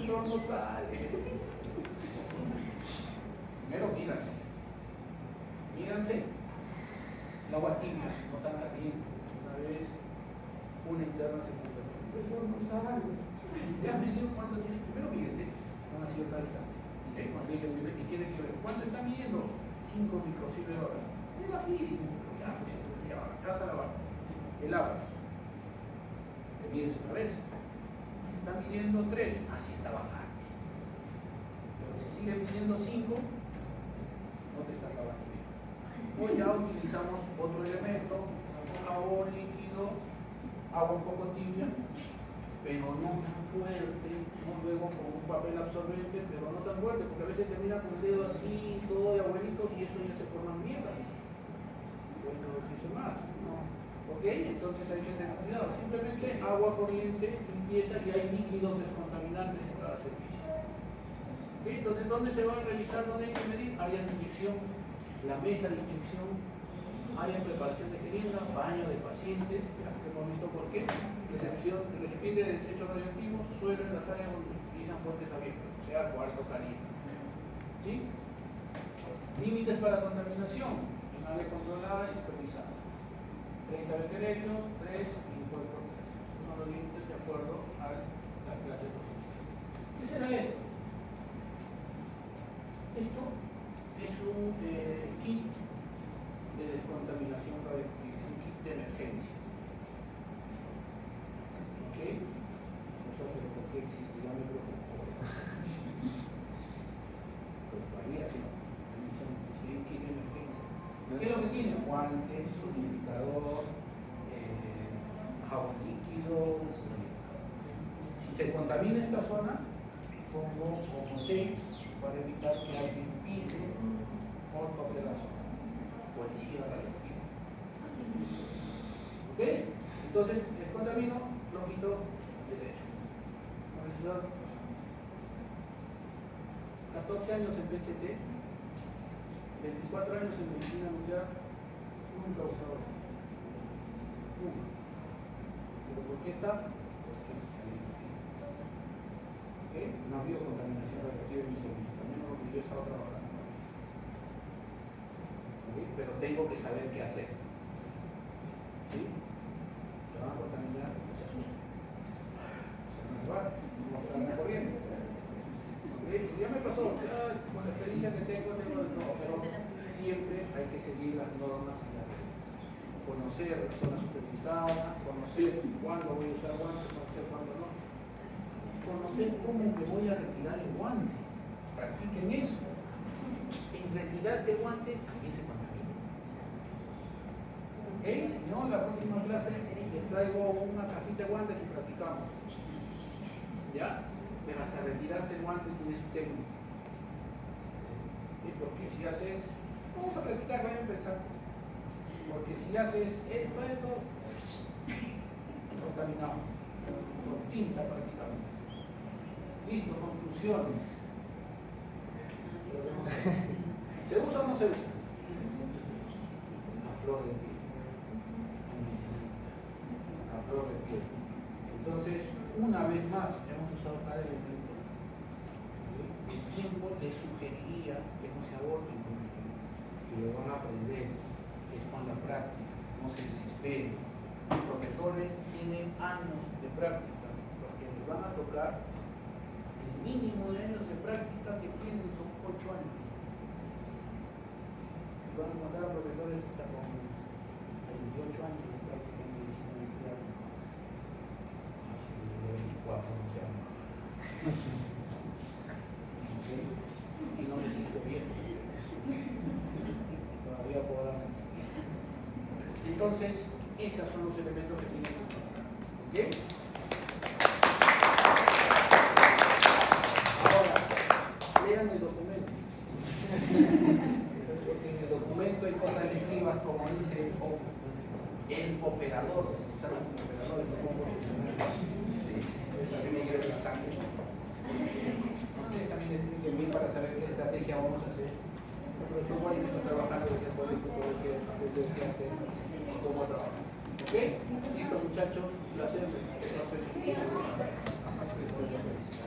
No sale. Primero míranse. El agua tibia, no tan caliente. Una vez una interna se puso. Eso no sale. Ya me dio cuánto tiene. Primero mírense a una cierta distancia. Cuando dice y tiene que ver cuánto está midiendo 5 microsievert hora. Es bajísimo. Ya, pues ya va, casa la barra. El agua. Te mides una vez. Está midiendo 3. Así está bajando. Pero si sigue midiendo 5, no te está acabando bien. Hoy ya utilizamos otro elemento, jabón líquido, agua un poco tibia, pero no tan fuerte, no luego con un papel absorbente, pero no tan fuerte, porque a veces termina con el dedo así, todo de abuelito, y eso ya se forman mierdas. Puede producirse más, ¿no? ¿Ok? Entonces hay que tener cuidado. Simplemente agua corriente, limpieza, y hay líquidos descontaminantes en cada servicio. ¿Ok? Entonces, ¿dónde se va a realizar? ¿Dónde hay que medir? Áreas de inyección, la mesa de inyección, área de preparación de jeringa, baño de pacientes, ya hemos visto por qué, recepción, recipiente de desechos radioactivos, suelo en las áreas donde se utilizan fuentes abiertas, o sea, cuarto caliente. ¿Sí? Límites para contaminación, en área controlada y supervisada. 30 becquerelios, 3 y cuerpo 3. Son los límites de acuerdo a la clase 2. ¿Qué será esto? Esto es un kit de descontaminación radioactiva, un kit de emergencia. ¿Ok? No sé por qué existe, ya me preocupo. Preocuparía si no. Si hay un kit de emergencia. ¿Qué es lo que tiene? Guantes, solidificador, jabón líquido. Si se contamina esta zona, pongo como tape para evitar que alguien pise o toque la zona. Policía radioactiva. ¿Ok? Entonces, el contamino lo quito derecho. Universidad, 14 años en PHT, 24 años en medicina nuclear, nunca he usado. Nunca. ¿Pero por qué está? Porque es caliente. ¿Ok? No ha habido contaminación radioactiva en mi servicio, también no lo que yo he estado trabajando. Pero tengo que saber qué hacer. ¿Sí? Se van a contaminar, no se asusten. Se van a llevar, no va a estar la corriente. ¿Okay? Ya me pasó, ya con la experiencia que tengo de todo, pero siempre hay que seguir las normas y las reglas. Conocer la zona supervisada, conocer cuándo voy a usar guantes, conocer cuándo no. Conocer cómo me voy a retirar el guante. Practiquen eso. En retirarse el guante también se contamina. ¿Ok? Si no, en la próxima clase les traigo una cajita de guantes y practicamos. ¿Ya? Pero hasta retirarse el guante tiene su técnica. ¿Sí? Porque si haces, vamos a practicar, vayan a pensar. Porque si haces esto, contaminado. Con tinta prácticamente. Listo, conclusiones. ¿Se usa o no se usa? A flor de piel. A flor de piel. Entonces, una vez más, hemos usado cada elemento. ¿Sí? el tiempo les sugeriría que no se agoten con el tiempo, que lo van a aprender, que es con la práctica, no se desesperen. Los profesores tienen años de práctica, porque les van a tocar el mínimo de años de práctica que tienen son 8 años. Y van a encontrar a profesores hasta con 28 años de práctica en medicina nuclear, a sus 24, no sé. ¿Okay? Y no les hizo bien. Todavía puedo dar. Entonces, esos son los elementos que tienen que encontrar. ¿Ok? Ahora, lean el documento. Porque en el documento hay cosas lesivas como dice el operador. ¿Saben? El operador es como profesional. Sí. A mí me hierve la sangre. Ustedes también tienen bien para saber qué estrategia vamos a hacer. Pero yo igual estoy trabajando desde el colegio, todo lo que hacer y cómo trabajar. ¿Ok? Listo, muchachos. Placer.